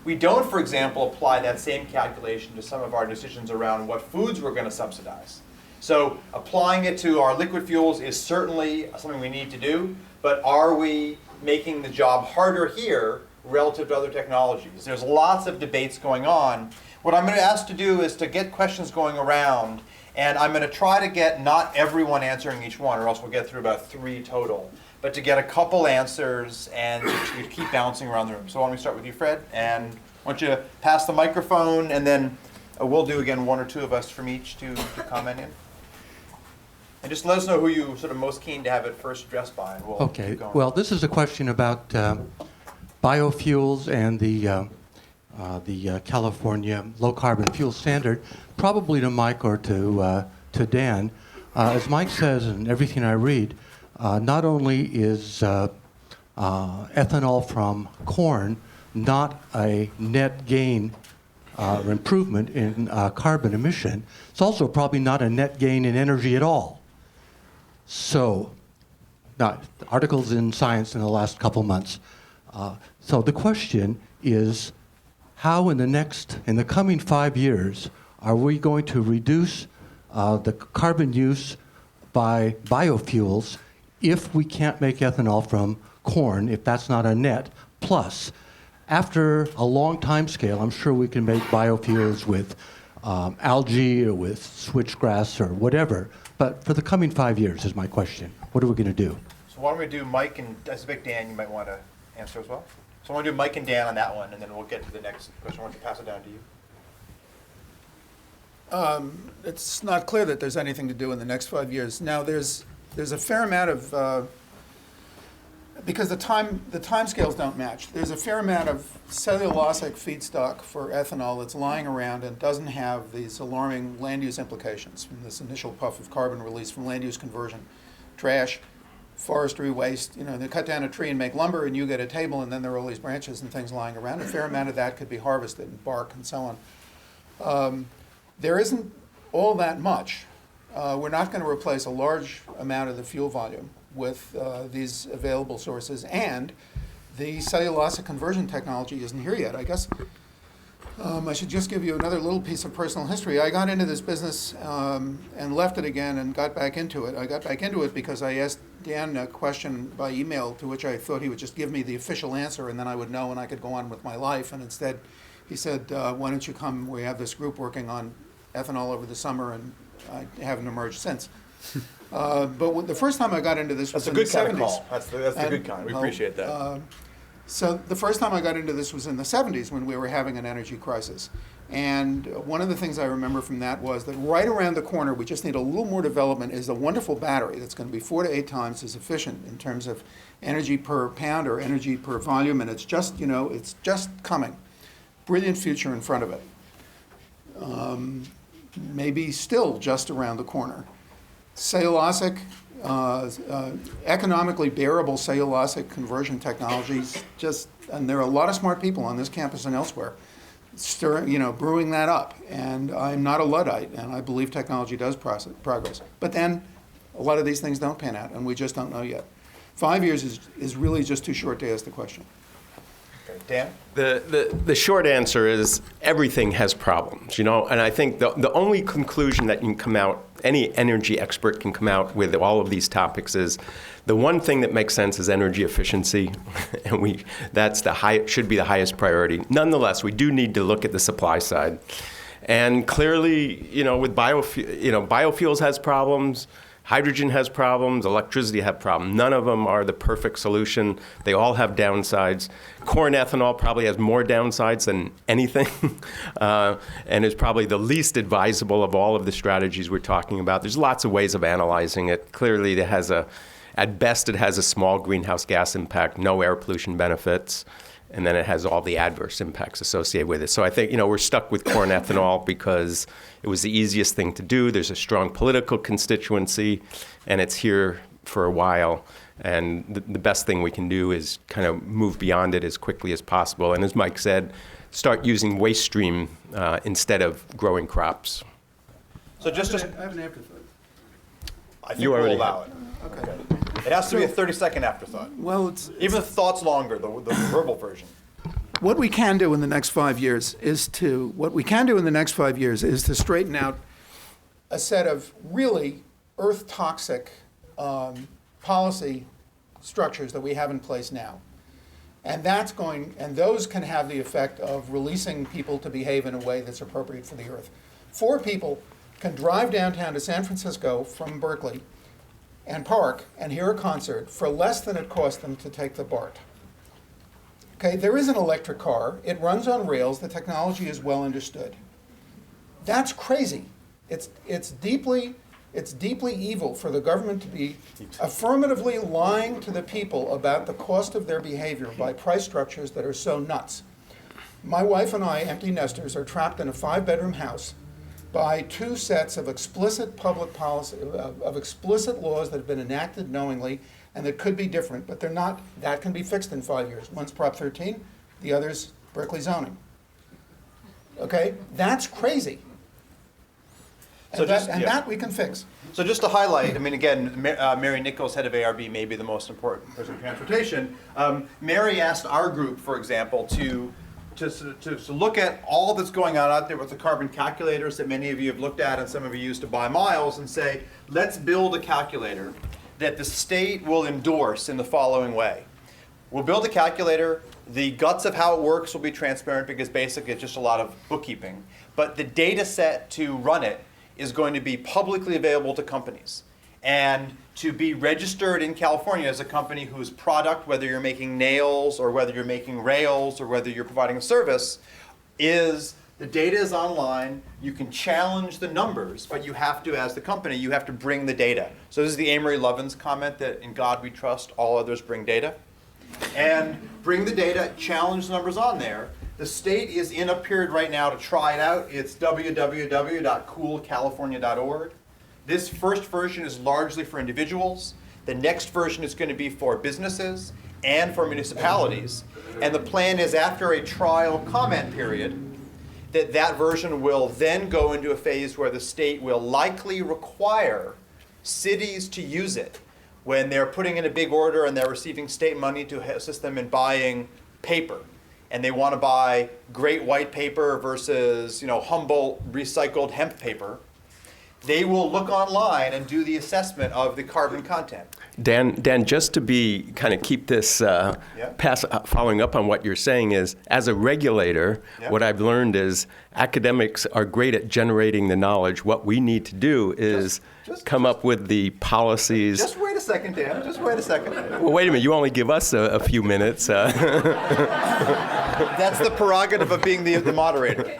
We don't, for example, apply that same calculation to some of our decisions around what foods we're going to subsidize. So applying it to our liquid fuels is certainly something we need to do, but are we making the job harder here relative to other technologies? There's lots of debates going on. What I'm going to ask to do is to get questions going around, and I'm going to try to get not everyone answering each one, or else we'll get through about 3 total, but to get a couple answers and to keep bouncing around the room. So why don't we start with you, Fred, and why don't you pass the microphone, and then we'll do again 1 or 2 of us from each to comment in. And just let us know who you sort of most keen to have it first addressed by, and we'll keep going. Well, this is a question about biofuels and the California low carbon fuel standard, probably to Mike or to Dan. As Mike says, and everything I read, not only is ethanol from corn not a net gain or improvement in carbon emission, it's also probably not a net gain in energy at all. So, now, articles in Science in the last couple months. So the question is, how in the coming 5 years, are we going to reduce the carbon use by biofuels if we can't make ethanol from corn, if that's not a net? Plus, after a long time scale, I'm sure we can make biofuels with algae or with switchgrass or whatever. But for the coming 5 years is my question. What are we going to do? So why don't we do Mike, and I suspect Dan, you might want to answer as well. So I want to do Mike and Dan on that one, and then we'll get to the next question. I want to pass it down to you. It's not clear that there's anything to do in the next 5 years. Now, there's a fair amount of, because the time scales don't match, there's a fair amount of cellulosic feedstock for ethanol that's lying around and doesn't have these alarming land use implications from this initial puff of carbon release from land use conversion, trash, forestry waste. They cut down a tree and make lumber, and you get a table, and then there are all these branches and things lying around. A fair amount of that could be harvested, and bark and so on. There isn't all that much. We're not going to replace a large amount of the fuel volume with these available sources, and the cellulosic conversion technology isn't here yet. I guess I should just give you another little piece of personal history. I got into this business and left it again and got back into it. I got back into it because I asked Dan a question by email to which I thought he would just give me the official answer and then I would know and I could go on with my life. And instead, he said, why don't you come? We have this group working on ethanol over the summer, and I haven't emerged since. But the first time I got into this was in the 70s. That's a good kind of call. That's the good kind. We appreciate that. So the first time I got into this was in the 70s when we were having an energy crisis. And one of the things I remember from that was that right around the corner, we just need a little more development, is a wonderful battery that's going to be 4 to 8 times as efficient in terms of energy per pound or energy per volume. And it's just, it's just coming. Brilliant future in front of it. Maybe still just around the corner. Cellulosic, economically bearable cellulosic conversion technologies, and there are a lot of smart people on this campus and elsewhere, brewing that up. And I'm not a Luddite, and I believe technology does progress. But then a lot of these things don't pan out, and we just don't know yet. 5 years is really just too short to ask the question. Dan? The short answer is everything has problems, and I think the only conclusion that can come out, any energy expert can come out with all of these topics is the one thing that makes sense is energy efficiency, and that's should be the highest priority. Nonetheless, we do need to look at the supply side. And clearly, with biofuels has problems, hydrogen has problems, electricity have problems. None of them are the perfect solution. They all have downsides. Corn ethanol probably has more downsides than anything and is probably the least advisable of all of the strategies we're talking about. There's lots of ways of analyzing it. Clearly, at best, it has a small greenhouse gas impact, no air pollution benefits, and then it has all the adverse impacts associated with it. So I think, we're stuck with corn ethanol because it was the easiest thing to do. There's a strong political constituency, and it's here for a while. And the best thing we can do is kind of move beyond it as quickly as possible. And as Mike said, start using waste stream instead of growing crops. So I have an afterthought. I think we'll allow it. Okay. It has to be a 30-second afterthought. Well, Even if the thought's longer, the verbal version. What we can do in the next 5 years is to straighten out a set of really earth toxic policy structures that we have in place now. And those can have the effect of releasing people to behave in a way that's appropriate for the earth. 4 people can drive downtown to San Francisco from Berkeley and park and hear a concert for less than it cost them to take the BART. Okay, there is an electric car. It runs on rails. The technology is well understood. That's crazy. It's deeply evil for the government to be affirmatively lying to the people about the cost of their behavior by price structures that are so nuts. My wife and I, empty nesters, are trapped in a 5-bedroom house by 2 sets of explicit public policy, of explicit laws that have been enacted knowingly and that could be different, but they're not. That can be fixed in 5 years. One's Prop 13, the other's Berkeley zoning. Okay, that's crazy. So that we can fix. So just to highlight, again, Mary Nichols, head of ARB, may be the most important person in transportation. Mary asked our group, for example, to look at all that's going on out there with the carbon calculators that many of you have looked at and some of you use to buy miles, and say, let's build a calculator that the state will endorse in the following way. We'll build a calculator. The guts of how it works will be transparent because basically it's just a lot of bookkeeping. But the data set to run it is going to be publicly available to companies. And to be registered in California as a company whose product, whether you're making nails or whether you're making rails or whether you're providing a service, the data is online. You can challenge the numbers, but you have to, as the company, you have to bring the data. So this is the Amory Lovin's comment that in God we trust, all others bring data. And bring the data, challenge the numbers on there. The state is in a period right now to try it out. It's www.coolcalifornia.org. This first version is largely for individuals. The next version is going to be for businesses and for municipalities. And the plan is after a trial comment period, that version will then go into a phase where the state will likely require cities to use it. when they're putting in a big order and they're receiving state money to assist them in buying paper, and they want to buy great white paper versus, Humboldt recycled hemp paper, they will look online and do the assessment of the carbon content. Dan, just to keep this following up on what you're saying is, as a regulator, what I've learned is academics are great at generating the knowledge. What we need to do is come up with the policies. Just wait a second, Dan. Just wait a second. Well, wait a minute. You only give us a few minutes. That's the prerogative of being the moderator.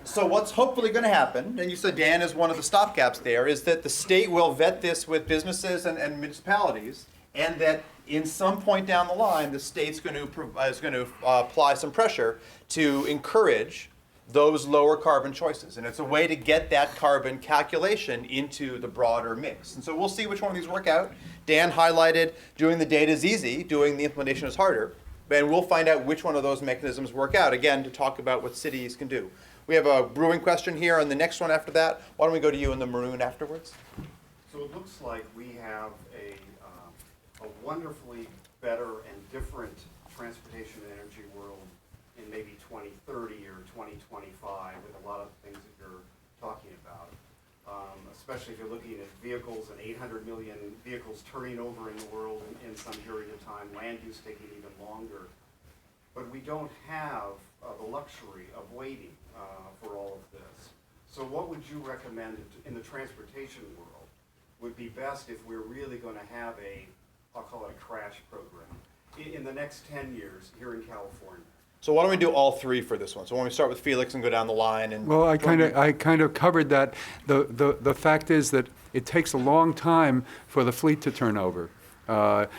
So what's hopefully going to happen, and you said Dan is one of the stopgaps there, is that the state will vet this with businesses and municipalities, and that in some point down the line, the state's going to apply some pressure to encourage those lower carbon choices. And it's a way to get that carbon calculation into the broader mix. And so we'll see which one of these work out. Dan highlighted doing the data is easy, doing the implementation is harder. And we'll find out which one of those mechanisms work out, again, to talk about what cities can do. We have a brewing question here, and the next one after that. Why don't we go to you in the maroon afterwards? So it looks like we have a wonderfully better and different transportation and energy world in maybe 2030 or 2025 with a lot of things that you're talking about, especially if you're looking at vehicles and 800 million vehicles turning over in the world in some period of time, land use taking even longer. But we don't have the luxury of waiting for all of this. So what would you recommend in the transportation world would be best if we're really going to have I'll call it a crash program, in the next 10 years here in California? So why don't we do all three for this one? So why don't we start with Felix and go down the line? And Well, I kind of covered that. The fact is that it takes a long time for the fleet to turn over. The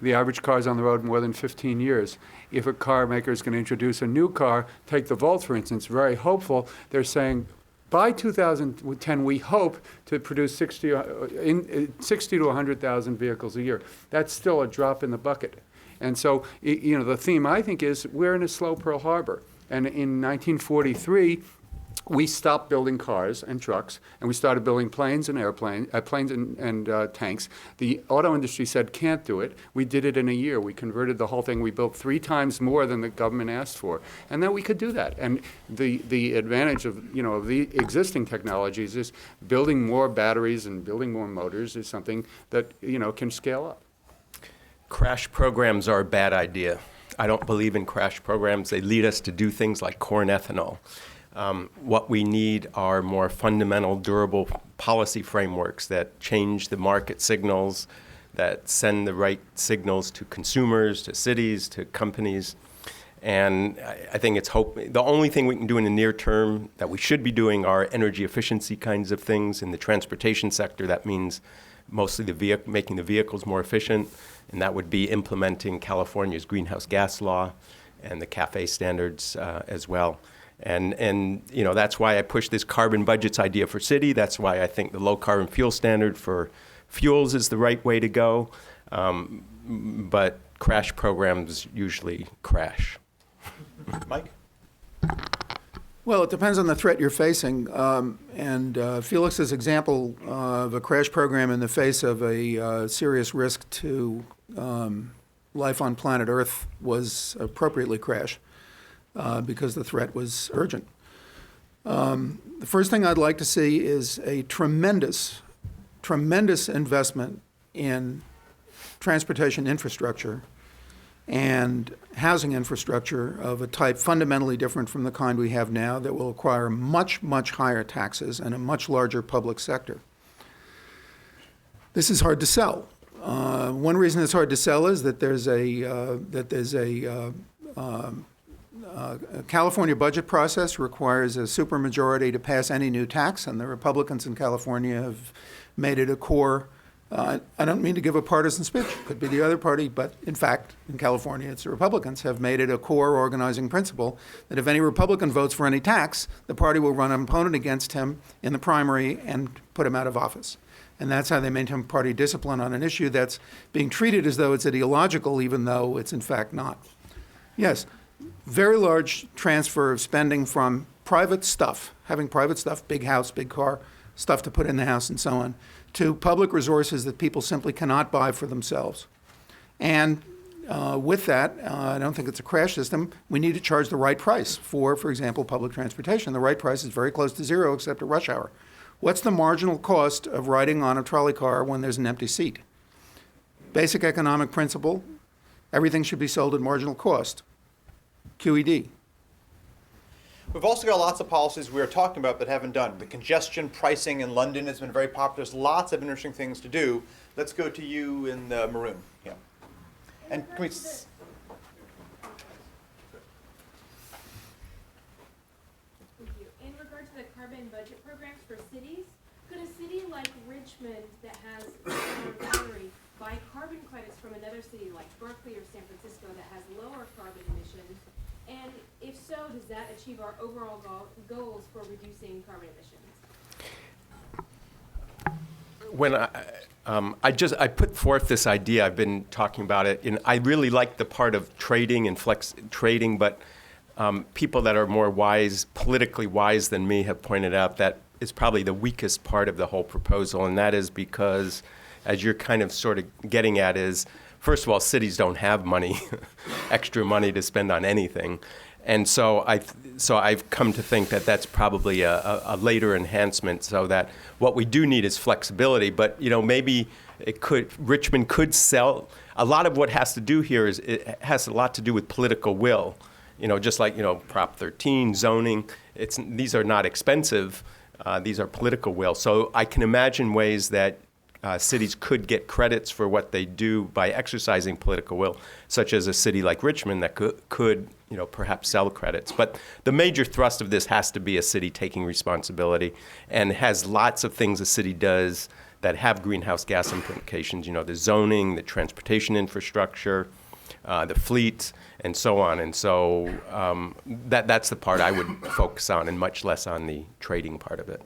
average car's on the road more than 15 years. If a car maker is going to introduce a new car, take the Volt, for instance, very hopeful. They're saying, by 2010, we hope to produce 60 to 100,000 vehicles a year. That's still a drop in the bucket. And so, the theme, I think, is we're in a slow Pearl Harbor. And in 1943, we stopped building cars and trucks, and we started building planes and planes and tanks. The auto industry said, can't do it. We did it in a year. We converted the whole thing. We built 3 times more than the government asked for. And then we could do that. And the advantage of the existing technologies is building more batteries and building more motors is something that, can scale up. Crash programs are a bad idea. I don't believe in crash programs. They lead us to do things like corn ethanol. What we need are more fundamental, durable policy frameworks that change the market signals, that send the right signals to consumers, to cities, to companies. And I think the only thing we can do in the near term that we should be doing are energy efficiency kinds of things. In the transportation sector, that means mostly making the vehicles more efficient, and that would be implementing California's greenhouse gas law and the CAFE standards as well. And that's why I push this carbon budgets idea for city. That's why I think the low carbon fuel standard for fuels is the right way to go. But crash programs usually crash. Mike? Well, it depends on the threat you're facing. And Felix's example of a crash program in the face of a serious risk to life on planet Earth was appropriately crash. Because the threat was urgent. The first thing I'd like to see is a tremendous investment in transportation infrastructure and housing infrastructure of a type fundamentally different from the kind we have now that will require much, much higher taxes and a much larger public sector. This is hard to sell. One reason it's hard to sell is that there's a California budget process requires a supermajority to pass any new tax, and the Republicans in California have made it a core. I don't mean to give a partisan speech. It could be the other party, but in fact, in California, it's the Republicans have made it a core organizing principle that if any Republican votes for any tax, the party will run an opponent against him in the primary and put him out of office. And that's how they maintain party discipline on an issue that's being treated as though it's ideological, even though it's in fact not. Yes. Very large transfer of spending from private stuff, having private stuff, big house, big car, stuff to put in the house and so on, to public resources that people simply cannot buy for themselves. And with that, I don't think it's a crash system. We need to charge the right price for example, public transportation. The right price is very close to zero except at rush hour. What's the marginal cost of riding on a trolley car when there's an empty seat? Basic economic principle, everything should be sold at marginal cost. QED. We've also got lots of policies we are talking about but haven't done. The congestion pricing in London has been very popular. There's lots of interesting things to do. Let's go to you in the maroon. Yeah. And can we... In regard to the carbon budget programs for cities, could a city like Richmond that has a battery buy carbon credits from another city like Berkeley or San Francisco that has lower carbon emissions? And if so, does that achieve our overall goals for reducing carbon emissions? When I put forth this idea, I've been talking about it, and I really like the part of trading and flex trading, but people that are more wise, politically wise than me have pointed out that is probably the weakest part of the whole proposal, and that is because, as you're kind of sort of getting at, is first of all, cities don't have money, extra money to spend on anything. And so I've come to think that that's probably a later enhancement, so that what we do need is flexibility. But maybe Richmond could sell. A lot of what has to do here is it has a lot to do with political will. Just like Prop 13, zoning. These are not expensive. These are political will. So I can imagine ways that cities could get credits for what they do by exercising political will, such as a city like Richmond that could perhaps sell credits. But the major thrust of this has to be a city taking responsibility, and has lots of things a city does that have greenhouse gas implications, the zoning, the transportation infrastructure, the fleet, and so on. And so that's the part I would focus on, and much less on the trading part of it.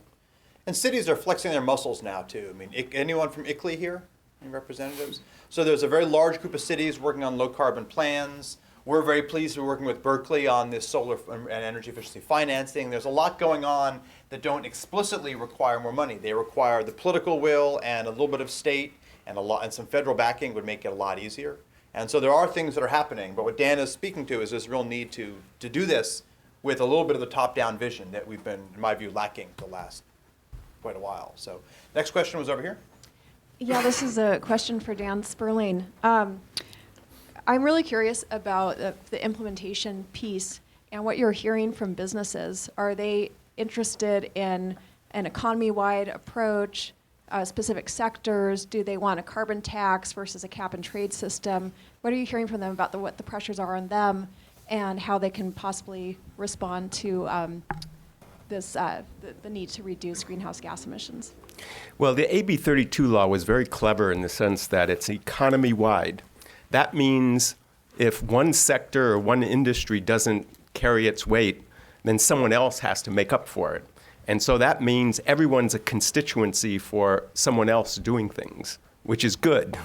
And cities are flexing their muscles now, too. I mean, anyone from ICLEI here? Any representatives? So there's a very large group of cities working on low-carbon plans. We're very pleased we're working with Berkeley on this solar and energy efficiency financing. There's a lot going on that don't explicitly require more money. They require the political will and a little bit of state and some federal backing would make it a lot easier. And so there are things that are happening. But what Dan is speaking to is this real need to do this with a little bit of the top-down vision that we've been, in my view, lacking the last quite a while. So next question was over here. Yeah, this is a question for Dan Sperling. I'm really curious about the implementation piece and what you're hearing from businesses. Are they interested in an economy-wide approach, specific sectors? Do they want a carbon tax versus a cap and trade system? What are you hearing from them about what the pressures are on them and how they can possibly respond to the need to reduce greenhouse gas emissions? Well, the AB 32 law was very clever in the sense that it's economy-wide. That means if one sector or one industry doesn't carry its weight, then someone else has to make up for it. And so that means everyone's a constituency for someone else doing things, which is good.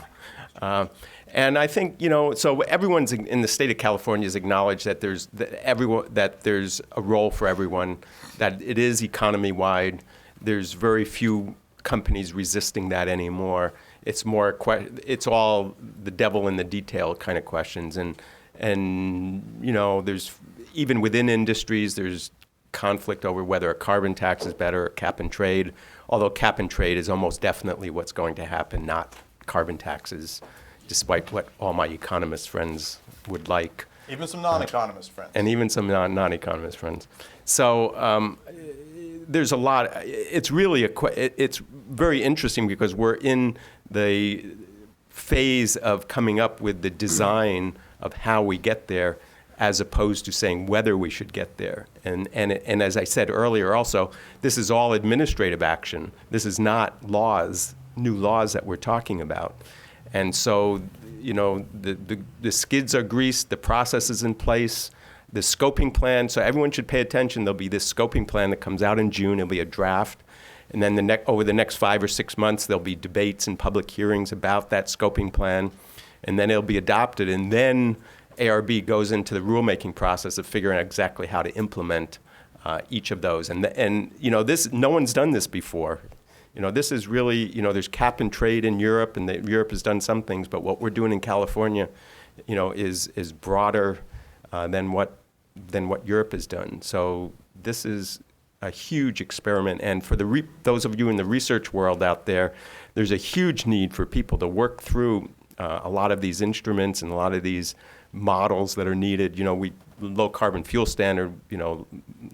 And I think, so everyone's in the state of California has acknowledged that there's a role for everyone, that it is economy-wide. There's very few companies resisting that anymore. It's all the devil in the detail kind of questions. And there's, even within industries, there's conflict over whether a carbon tax is better or cap and trade, although cap and trade is almost definitely what's going to happen, not carbon taxes, despite what all my economist friends would like. Even some non-economist friends. And even some non-economist friends. So there's a lot. It's really it's very interesting because we're in the phase of coming up with the design of how we get there, as opposed to saying whether we should get there. And as I said earlier also, this is all administrative action. This is not new laws that we're talking about. And so, the skids are greased, the process is in place, the scoping plan, so everyone should pay attention. There'll be this scoping plan that comes out in June. It'll be a draft. And then over the next 5 or 6 months, there'll be debates and public hearings about that scoping plan. And then it'll be adopted. And then ARB goes into the rulemaking process of figuring out exactly how to implement each of those. And no one's done this before. This is really, there's cap and trade in Europe, and Europe has done some things, but what we're doing in California, is broader than what Europe has done. So this is a huge experiment, and for those of you in the research world out there, there's a huge need for people to work through a lot of these instruments and a lot of these models that are needed. Low carbon fuel standard, a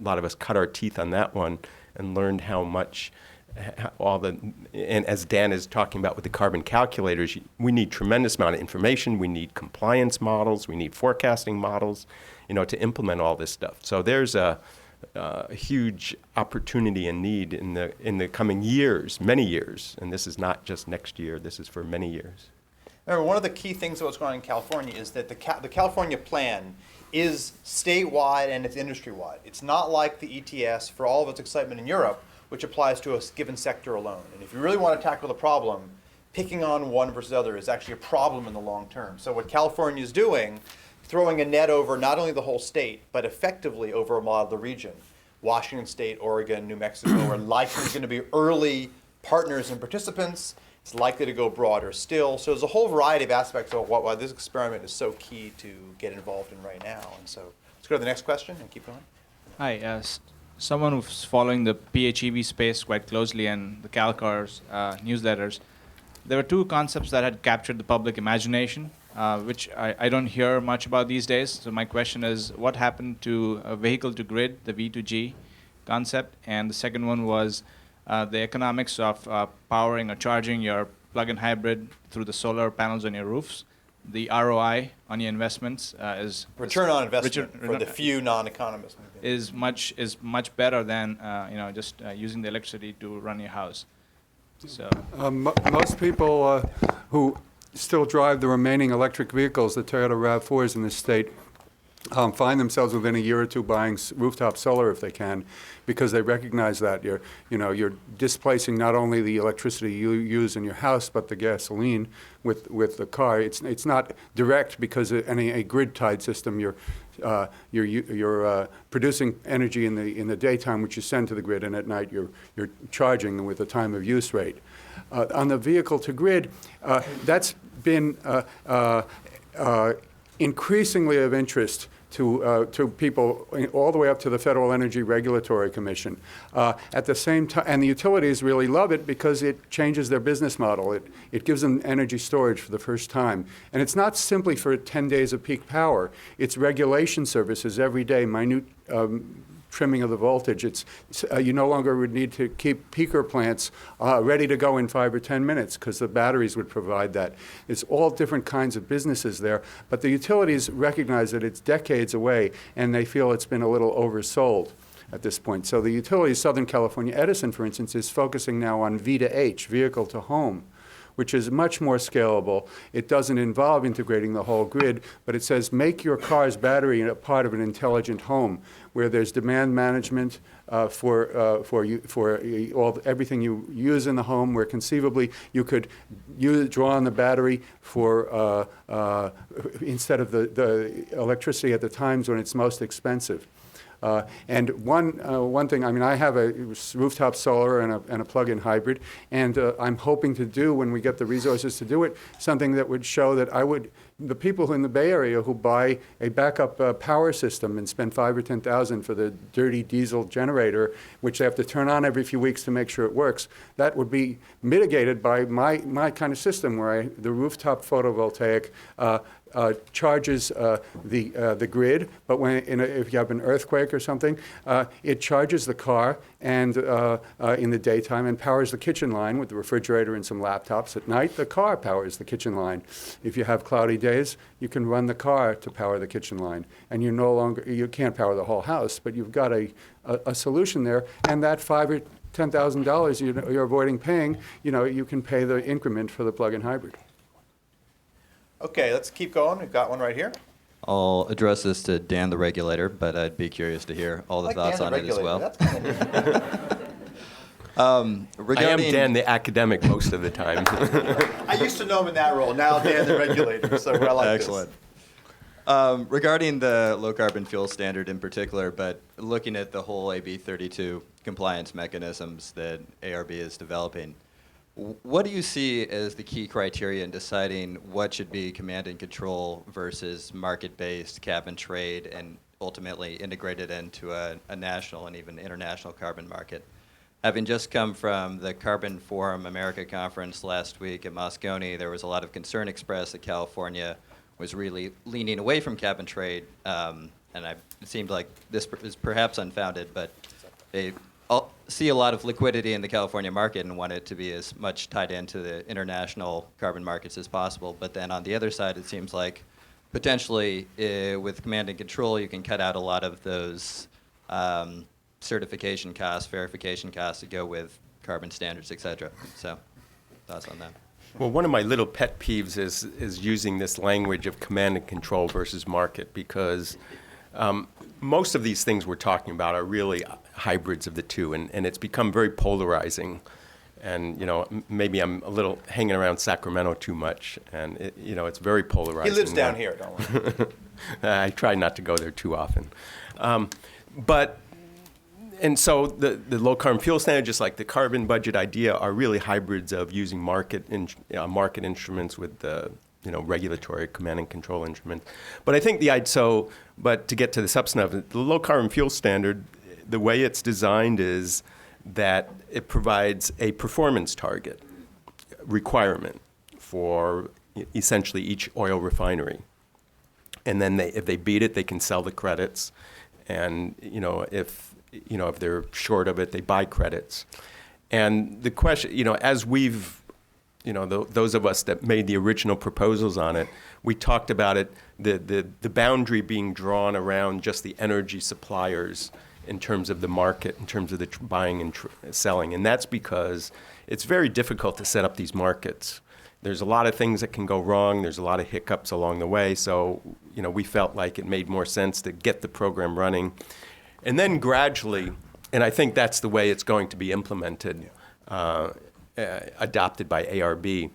lot of us cut our teeth on that one and learned how much and as Dan is talking about with the carbon calculators, we need tremendous amount of information. We need compliance models. We need forecasting models, to implement all this stuff. So there's a huge opportunity and need in the coming years, many years. And this is not just next year. This is for many years. Remember, one of the key things of what's going on in California is that the California plan is statewide and it's industry-wide. It's not like the ETS, for all of its excitement in Europe, which applies to a given sector alone. And if you really want to tackle the problem, picking on one versus other is actually a problem in the long term. So what California is doing, throwing a net over not only the whole state, but effectively over a lot of the region. Washington State, Oregon, New Mexico are likely going to be early partners and participants. It's likely to go broader still. So there's a whole variety of aspects of why this experiment is so key to get involved in right now. And so let's go to the next question and keep going. Hi, someone who's following the PHEV space quite closely and the CalCars newsletters. There were two concepts that had captured the public imagination, which I don't hear much about these days. So my question is, what happened to a vehicle-to-grid, the V2G concept? And the second one was the economics of powering or charging your plug-in hybrid through the solar panels on your roofs. The ROI on your investments is return on investment for the few non-economists is much better than just using the electricity to run your house. So most people who still drive the remaining electric vehicles, the Toyota RAV4s in this state, find themselves within a year or two buying rooftop solar if they can, because they recognize that you're displacing not only the electricity you use in your house but the gasoline with the car. It's not direct because a grid-tied system. You're producing energy in the daytime, which you send to the grid, and at night you're charging with the time of use rate. On the vehicle to grid, that's been increasingly of interest to people all the way up to the Federal Energy Regulatory Commission. At the same time, and the utilities really love it because it changes their business model. It gives them energy storage for the first time. And it's not simply for 10 days of peak power. It's regulation services every day, minute trimming of the voltage. You no longer would need to keep peaker plants ready to go in 5 or 10 minutes because the batteries would provide that. It's all different kinds of businesses there, but the utilities recognize that it's decades away and they feel it's been a little oversold at this point. So the utilities, Southern California Edison, for instance, is focusing now on V2H, vehicle to home, which is much more scalable. It doesn't involve integrating the whole grid, but it says make your car's battery a part of an intelligent home where there's demand management for everything you use in the home, where conceivably you could draw on the battery for instead of the electricity at the times when it's most expensive. And one thing, I have a rooftop solar and a plug-in hybrid, and I'm hoping to do, when we get the resources to do it, something that would show that the people in the Bay Area who buy a backup power system and spend $5,000 or $10,000 for the dirty diesel generator, which they have to turn on every few weeks to make sure it works, that would be mitigated by my kind of system where the rooftop photovoltaic charges the grid, but if you have an earthquake or something, it charges the car and in the daytime and powers the kitchen line with the refrigerator and some laptops. At night, the car powers the kitchen line. If you have cloudy days, you can run the car to power the kitchen line, and you can't power the whole house, but you've got a solution there, and that $5,000 or $10,000 you're avoiding paying, you can pay the increment for the plug-in hybrid. Okay, let's keep going. We've got one right here. I'll address this to Dan the regulator, but I'd be curious to hear all the thoughts on it as well. I am Dan the academic most of the time. I used to know him in that role. Now Dan the regulator. So I like Excellent. Regarding the low carbon fuel standard in particular, but looking at the whole AB 32 compliance mechanisms that ARB is developing, what do you see as the key criteria in deciding what should be command and control versus market-based cap and trade and ultimately integrated into a national and even international carbon market? Having just come from the Carbon Forum America conference last week in Moscone, there was a lot of concern expressed that California was really leaning away from cap and trade, and it seemed like this is perhaps unfounded, but they see a lot of liquidity in the California market and want it to be as much tied into the international carbon markets as possible. But then on the other side, it seems like potentially with command and control, you can cut out a lot of those certification costs, verification costs that go with carbon standards, et cetera. So thoughts on that? Well, one of my little pet peeves is using this language of command and control versus market, because most of these things we're talking about are really hybrids of the two, and it's become very polarizing. And, you know, maybe I'm a little hanging around Sacramento too much, and, it's very polarizing. He lives down here, don't worry. I try not to go there too often. And so the low carbon fuel standard, just like the carbon budget idea, are really hybrids of using market instruments with the regulatory command and control instruments. But I think but to get to the substance of it, the low carbon fuel standard, the way it's designed is that it provides a performance target requirement for essentially each oil refinery. And then if they beat it, they can sell the credits. And if they're short of it, they buy credits. And the question, as we've, those of us that made the original proposals on it, we talked about it, the boundary being drawn around just the energy suppliers in terms of the market, in terms of the buying and selling. And that's because it's very difficult to set up these markets. There's a lot of things that can go wrong. There's a lot of hiccups along the way. So, we felt like it made more sense to get the program running. And then gradually, and I think that's the way it's going to be implemented, adopted by ARB,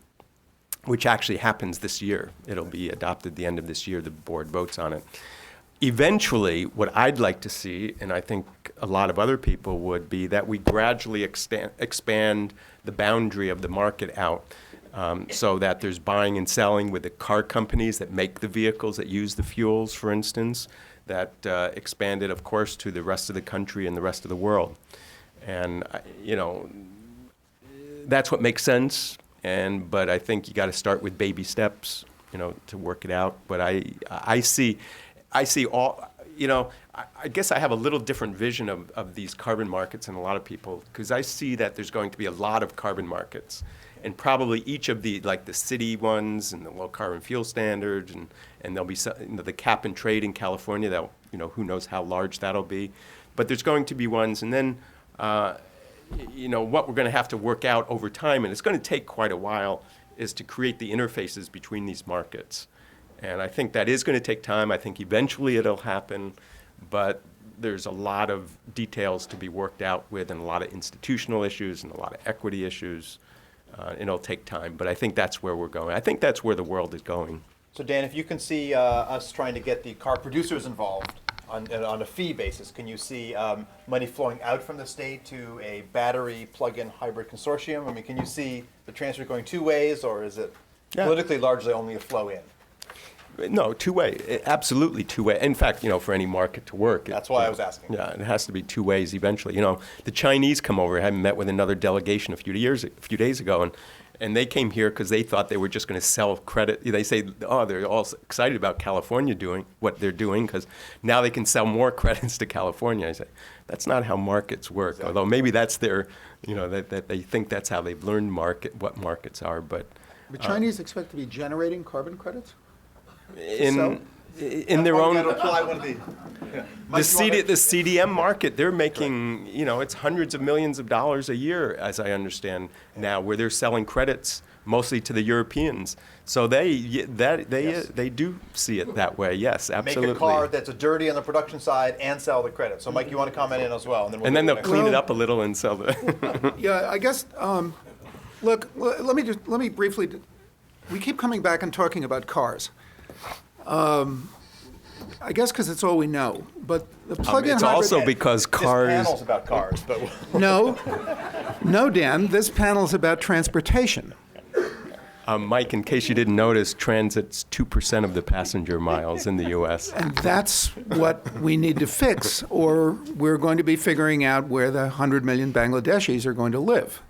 which actually happens this year. It'll be adopted the end of this year. The board votes on it. Eventually, what I'd like to see, and I think a lot of other people would, be that we gradually expand the boundary of the market out, so that there's buying and selling with the car companies that make the vehicles that use the fuels, for instance, that expanded, of course, to the rest of the country and the rest of the world. And, that's what makes sense. But I think you got to start with baby steps, to work it out. But I see all, I guess I have a little different vision of these carbon markets than a lot of people, because I see that there's going to be a lot of carbon markets. And probably each of the city ones and the low carbon fuel standard, and there'll be the cap and trade in California that, who knows how large that'll be. But there's going to be ones, and then, what we're going to have to work out over time, and it's going to take quite a while, is to create the interfaces between these markets. And I think that is going to take time. I think eventually it'll happen, but there's a lot of details to be worked out with, and a lot of institutional issues and a lot of equity issues. It'll take time, but I think that's where we're going. I think that's where the world is going. So Dan, if you can see us trying to get the car producers involved on a fee basis, can you see money flowing out from the state to a battery plug-in hybrid consortium? I mean, can you see the transfer going two ways, or is it politically largely only a flow in? No, two-way, absolutely two-way. In fact, for any market to work. That's why I was asking. Yeah, it has to be two ways eventually. The Chinese come over. I met with another delegation a few days ago, and they came here because they thought they were just going to sell credit. They say, they're all excited about California doing what they're doing because now they can sell more credits to California. I say, that's not how markets work. Exactly. Although maybe that's their, that they think that's how they've learned what markets are. But the Chinese expect to be generating carbon credits? In their own, the CDM market, they're making, it's hundreds of millions of dollars a year, as I understand now, where they're selling credits mostly to the Europeans. So they do see it that way. Yes, absolutely. Make a car that's dirty on the production side and sell the credit. So Mike, you want to comment in as well, and then they'll clean it up a little and sell the. Yeah, I guess. Look, let me briefly. We keep coming back and talking about cars. I guess because it's all we know. But the plug-in It's hybrid... also because This cars. panel's about cars, but No, Dan, this panel's about transportation. Mike, in case you didn't notice, transit's 2% of the passenger miles in the U.S. And that's what we need to fix, or we're going to be figuring out where the 100 million Bangladeshis are going to live.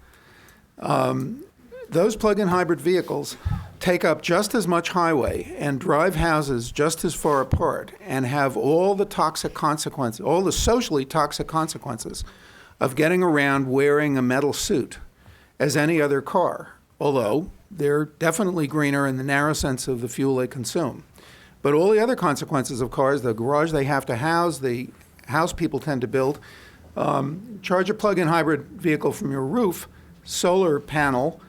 Those plug-in hybrid vehicles take up just as much highway and drive houses just as far apart and have all the toxic consequences, all the socially toxic consequences of getting around wearing a metal suit as any other car, although they're definitely greener in the narrow sense of the fuel they consume. But all the other consequences of cars, the garage they have to house, the house people tend to build, charge a plug-in hybrid vehicle from your roof, solar panel,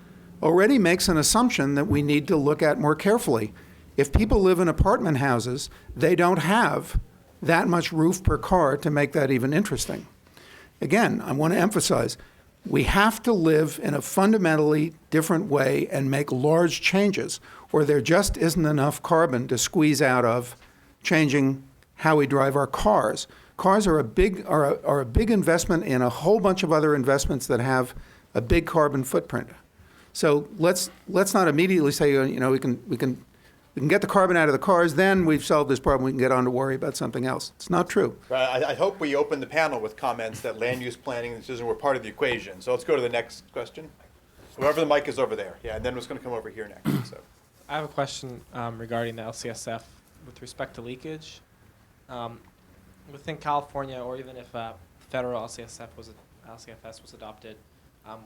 already makes an assumption that we need to look at more carefully. If people live in apartment houses, they don't have that much roof per car to make that even interesting. Again, I want to emphasize, we have to live in a fundamentally different way and make large changes, or there just isn't enough carbon to squeeze out of changing how we drive our cars. Cars are a big investment in a whole bunch of other investments that have a big carbon footprint. So let's not immediately say, we can get the carbon out of the cars, then we've solved this problem, we can get on to worry about something else. It's not true. I hope we open the panel with comments that land use planning and decision were part of the equation. So let's go to the next question. Whoever the mic is over there. Yeah, and then it's going to come over here next. So. I have a question regarding the LCSF with respect to leakage. Within California, or even if federal LCFS was adopted,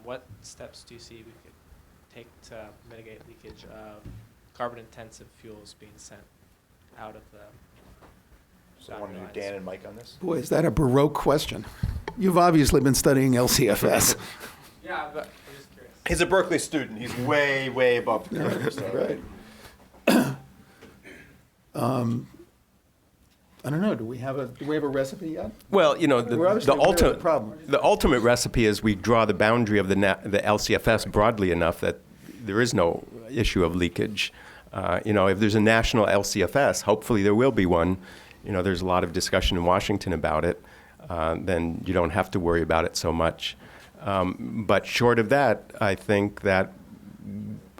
what steps do you see we could take to mitigate leakage of carbon-intensive fuels being sent out of the So I want to do Dan and Mike on this. Boy, is that a Baroque question. You've obviously been studying LCFS. Yeah, but I'm just curious. He's a Berkeley student. He's way, way above the curve. So. Right. I don't know. Do we have a recipe yet? Well, We're obviously aware of the problem. the ultimate recipe is we draw the boundary of the LCFS broadly enough that there is no issue of leakage. If there's a national LCFS, hopefully there will be one. There's a lot of discussion in Washington about it. Then you don't have to worry about it so much. But short of that, I think that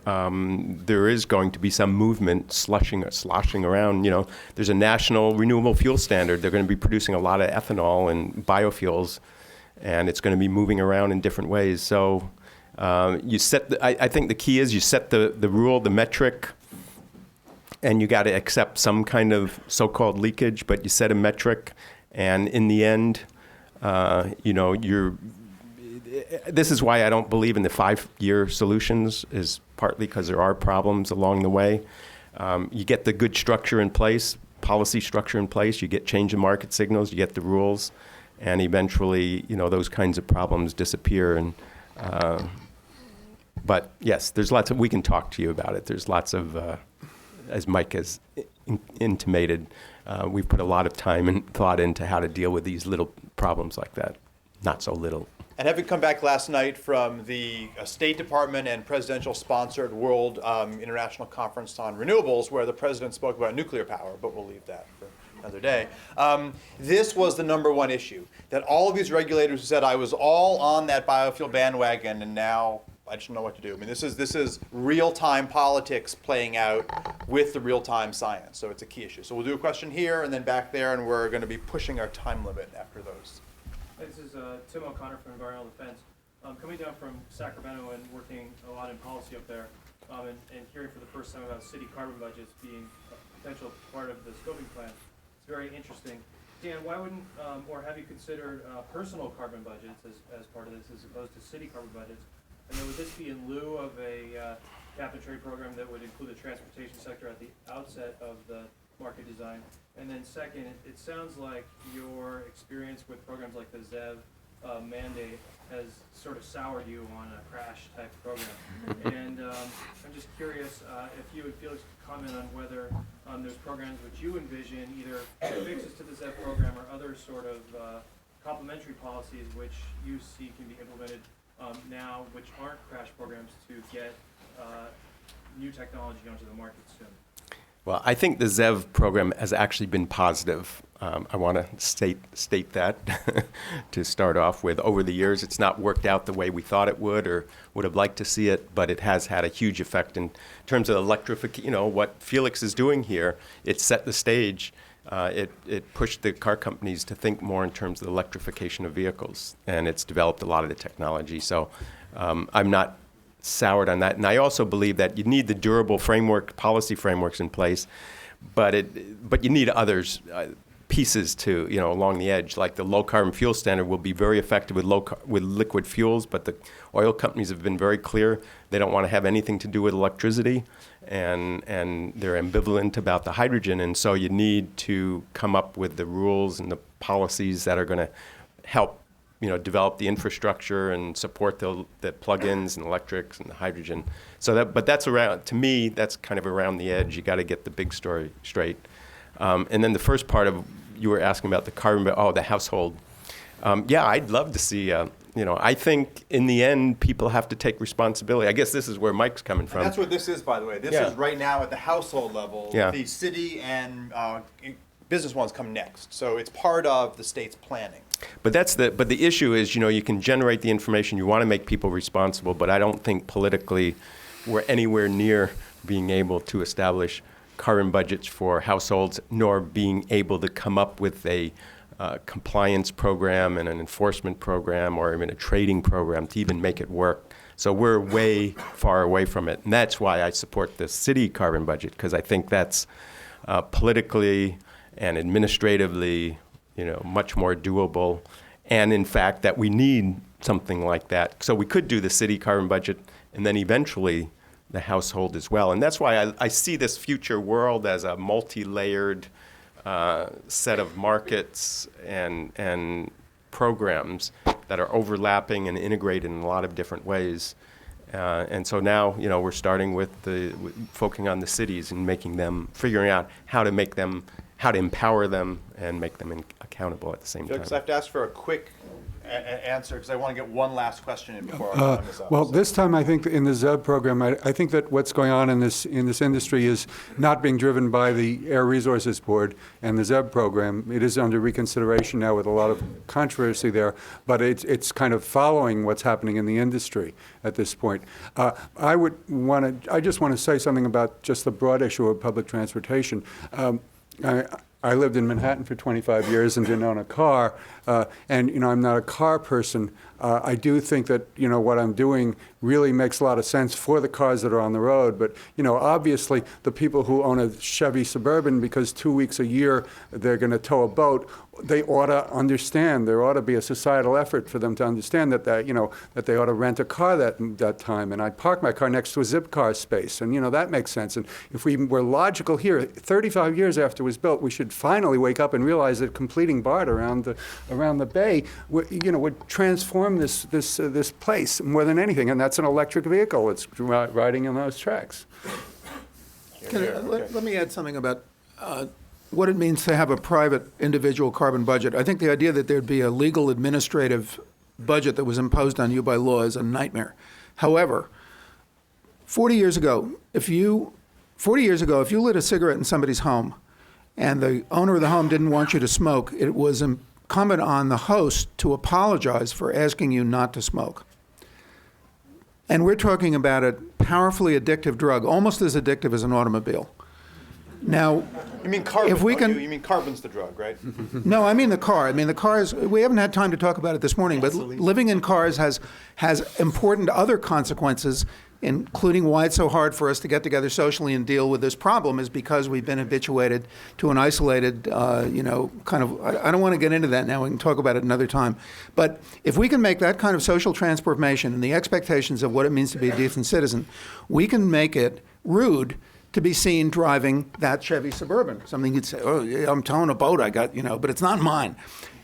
there is going to be some movement sloshing around. There's a national renewable fuel standard. They're going to be producing a lot of ethanol and biofuels, and it's going to be moving around in different ways. So you set. I think the key is you set the rule, the metric, and you got to accept some kind of so-called leakage. But you set a metric, and in the end, This is why I don't believe in the 5-year solutions, is partly because there are problems along the way. You get the good structure in place, policy structure in place, you get change in market signals, you get the rules, and eventually, those kinds of problems disappear. And but yes, there's lots of, we can talk to you about it. There's lots of, as Mike has intimated, we've put a lot of time and thought into how to deal with these little problems like that. Not so little. And having come back last night from the State Department and presidential-sponsored World International Conference on Renewables, where the president spoke about nuclear power, but we'll leave that for another day, this was the number one issue, that all of these regulators who said, I was all on that biofuel bandwagon, and now I just don't know what to do. I mean, this is real-time politics playing out with the real-time science, so it's a key issue. So we'll do a question here and then back there, and we're going to be pushing our time limit after those. This is Tim O'Connor from Environmental Defense. Coming down from Sacramento and working a lot in policy up there, and hearing for the first time about city carbon budgets being a potential part of the scoping plan, it's very interesting. Dan, why wouldn't, or have you considered personal carbon budgets as part of this as opposed to city carbon budgets? And then would this be in lieu of a cap and trade program that would include the transportation sector at the outset of the market design? And then second, it sounds like your experience with programs like the ZEV mandate has sort of soured you on a crash type program. And I'm just curious if you and Felix could comment on whether there's programs which you envision, either fixes to the ZEV program or other sort of complementary policies which you see can be implemented now, which aren't crash programs, to get new technology onto the market soon. Well, I think the ZEV program has actually been positive. I want to state that to start off with. Over the years, it's not worked out the way we thought it would or would have liked to see it, but it has had a huge effect in terms of electrification. You know, what Felix is doing here, it set the stage. It pushed the car companies to think more in terms of the electrification of vehicles, and it's developed a lot of the technology. So I'm not soured on that. And I also believe that you need the durable framework, policy frameworks in place, but you need others. Pieces to, you know, along the edge, like the low carbon fuel standard will be very effective with liquid fuels, but the oil companies have been very clear they don't want to have anything to do with electricity, and they're ambivalent about the hydrogen, and so you need to come up with the rules and the policies that are going to help, you know, develop the infrastructure and support the plug-ins and electrics and the hydrogen. So but that's around, to me, that's kind of around the edge. You got to get the big story straight. And then the first part of, you were asking about the carbon, the household. Yeah, I'd love to see, you know, I think in the end, people have to take responsibility. I guess this is where Mike's coming from. And that's what this is, by the way. This is right now at the household level. Yeah. The city and business ones come next. So it's part of the state's planning. But the issue is, you know, you can generate the information. You want to make people responsible, but I don't think politically we're anywhere near being able to establish carbon budgets for households, nor being able to come up with a compliance program and an enforcement program or even a trading program to even make it work. So we're way far away from it. And that's why I support the city carbon budget, because I think that's politically and administratively, you know, much more doable. And in fact, that we need something like that. So we could do the city carbon budget and then eventually the household as well. And that's why I see this future world as a multi-layered set of markets and programs that are overlapping and integrated in a lot of different ways. And so now, you know, we're starting with focusing on the cities and figuring out how to empower them and make them accountable at the same time. Felix, I have to ask for a quick answer because I want to get one last question in before our time is up. Well, this time I think in the ZEB program, I think that what's going on in this industry is not being driven by the Air Resources Board and the ZEB program. It is under reconsideration now with a lot of controversy there, but it's kind of following what's happening in the industry at this point. I just want to say something about just the broad issue of public transportation. I lived in Manhattan for 25 years and didn't own a car, and you know, I'm not a car person. I do think that, you know, what I'm doing really makes a lot of sense for the cars that are on the road. But, you know, obviously the people who own a Chevy Suburban because 2 weeks a year they're going to tow a boat, they ought to understand. There ought to be a societal effort for them to understand that that they ought to rent a car that time. And I park my car next to a Zipcar space, and you know, that makes sense. And if we were logical here, 35 years after it was built, we should finally wake up and realize that completing BART around the bay, would transform this place more than anything. And that's an electric vehicle. It's riding on those tracks. Let me add something about what it means to have a private individual carbon budget. I think the idea that there'd be a legal administrative budget that was imposed on you by law is a nightmare. However, 40 years ago, if you lit a cigarette in somebody's home and the owner of the home didn't want you to smoke, it was incumbent on the host to apologize for asking you not to smoke. And we're talking about a powerfully addictive drug, almost as addictive as an automobile. Now, you mean carbon? If we can, you mean carbon's the drug, right? No, I mean the car. I mean the cars. We haven't had time to talk about it this morning, but living in cars has important other consequences, including why it's so hard for us to get together socially and deal with this problem, is because we've been habituated to an isolated, kind of. I don't want to get into that now. We can talk about it another time. But if we can make that kind of social transformation and the expectations of what it means to be a decent citizen, we can make it rude to be seen driving that Chevy Suburban. Something you'd say, oh, yeah, I'm towing a boat, but it's not mine.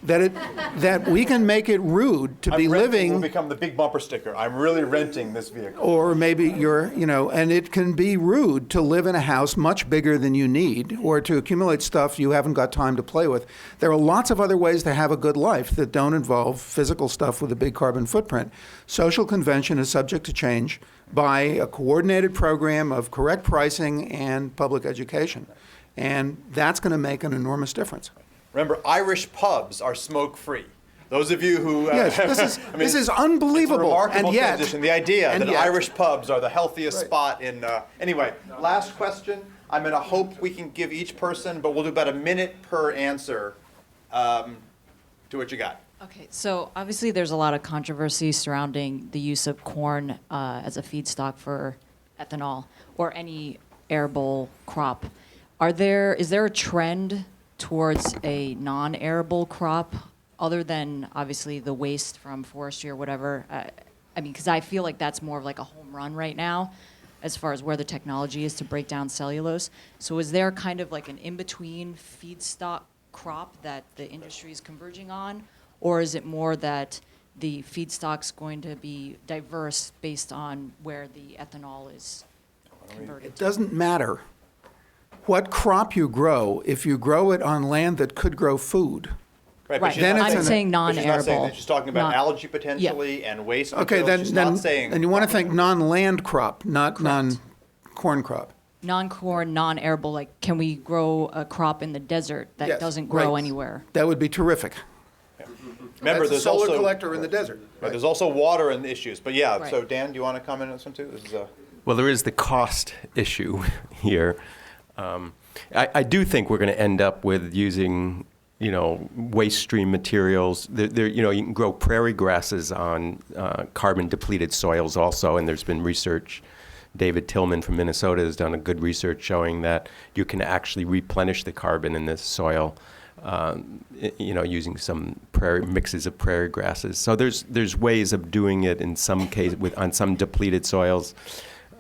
that we can make it rude to be Will living, become the big bumper sticker. I'm really renting this vehicle. or maybe and it can be rude to live in a house much bigger than you need, or to accumulate stuff you haven't got time to play with. There are lots of other ways to have a good life that don't involve physical stuff with a big carbon footprint. Social convention is subject to change by a coordinated program of correct pricing and public education. And that's going to make an enormous difference. Remember, Irish pubs are smoke-free. Those of you who... Yes, this is unbelievable. It's a remarkable and yet, transition. The idea that yet, Irish pubs are the healthiest spot in... Anyway, last question. I'm going to hope we can give each person, but we'll do about a minute per answer to what you got. Okay, so obviously there's a lot of controversy surrounding the use of corn as a feedstock for ethanol or any arable crop. Is there a trend towards a non-arable crop other than obviously the waste from forestry or whatever? I mean, because I feel like that's more of like a home run right now as far as where the technology is to break down cellulose. So is there kind of like an in-between feedstock crop that the industry is converging on? Or is it more that the feedstock's going to be diverse based on where the ethanol is converted? it doesn't matter what crop you grow if you grow it on land that could grow food. Right, Right. Then I'm it's saying But she's not saying non-arable. that. She's talking about algae potentially and waste Okay, materials. She's not saying... then you want to think non-land crop, not non-corn crop. Non-corn, non-arable, like can we grow a crop in the desert that Yes, doesn't grow right. anywhere? That would be terrific. Remember, That's a there's solar also... collector in the desert. Right, there's also water and issues. But yeah, Right. so Dan, do you want to comment on this one too? This is Well, there is the cost issue here. I do think we're going to end up with using, waste stream materials. You can grow prairie grasses on carbon-depleted soils also, and there's been research. David Tillman from Minnesota has done a good research showing that you can actually replenish the carbon in the soil, using some mixes of prairie grasses. So there's ways of doing it in some case on some depleted soils.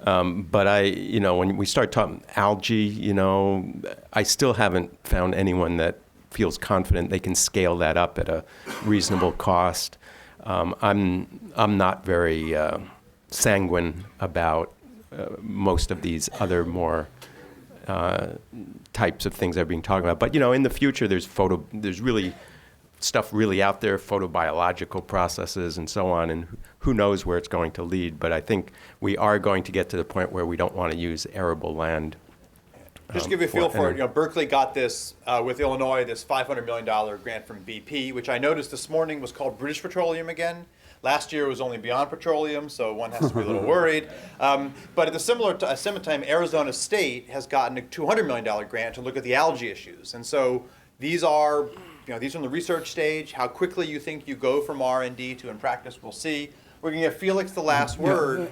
But when we start talking algae, I still haven't found anyone that feels confident they can scale that up at a reasonable cost. I'm not very sanguine about most of these other more types of things that are being talked about. But in the future, there's really stuff really out there, photobiological processes and so on, and who knows where it's going to lead. But I think we are going to get to the point where we don't want to use arable land. Just to give you a feel for it, Berkeley got this with Illinois, this $500 million grant from BP, which I noticed this morning was called British Petroleum again. Last year it was only Beyond Petroleum, so one has to be a little worried. But at the same time, Arizona State has gotten a $200 million grant to look at the algae issues. And so these are in the research stage. How quickly you think you go from R&D to in practice, we'll see. We're going to give Felix the last word.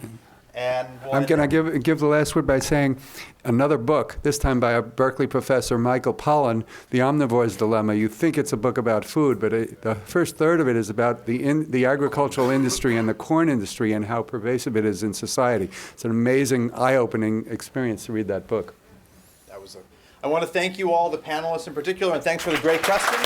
And I'm going to give the last word by saying another book, this time by a Berkeley professor, Michael Pollan, The Omnivore's Dilemma. You think it's a book about food, but the first third of it is about the agricultural industry and the corn industry and how pervasive it is in society. It's an amazing, eye-opening experience to read that book. I want to thank you all, the panelists in particular, and thanks for the great questions.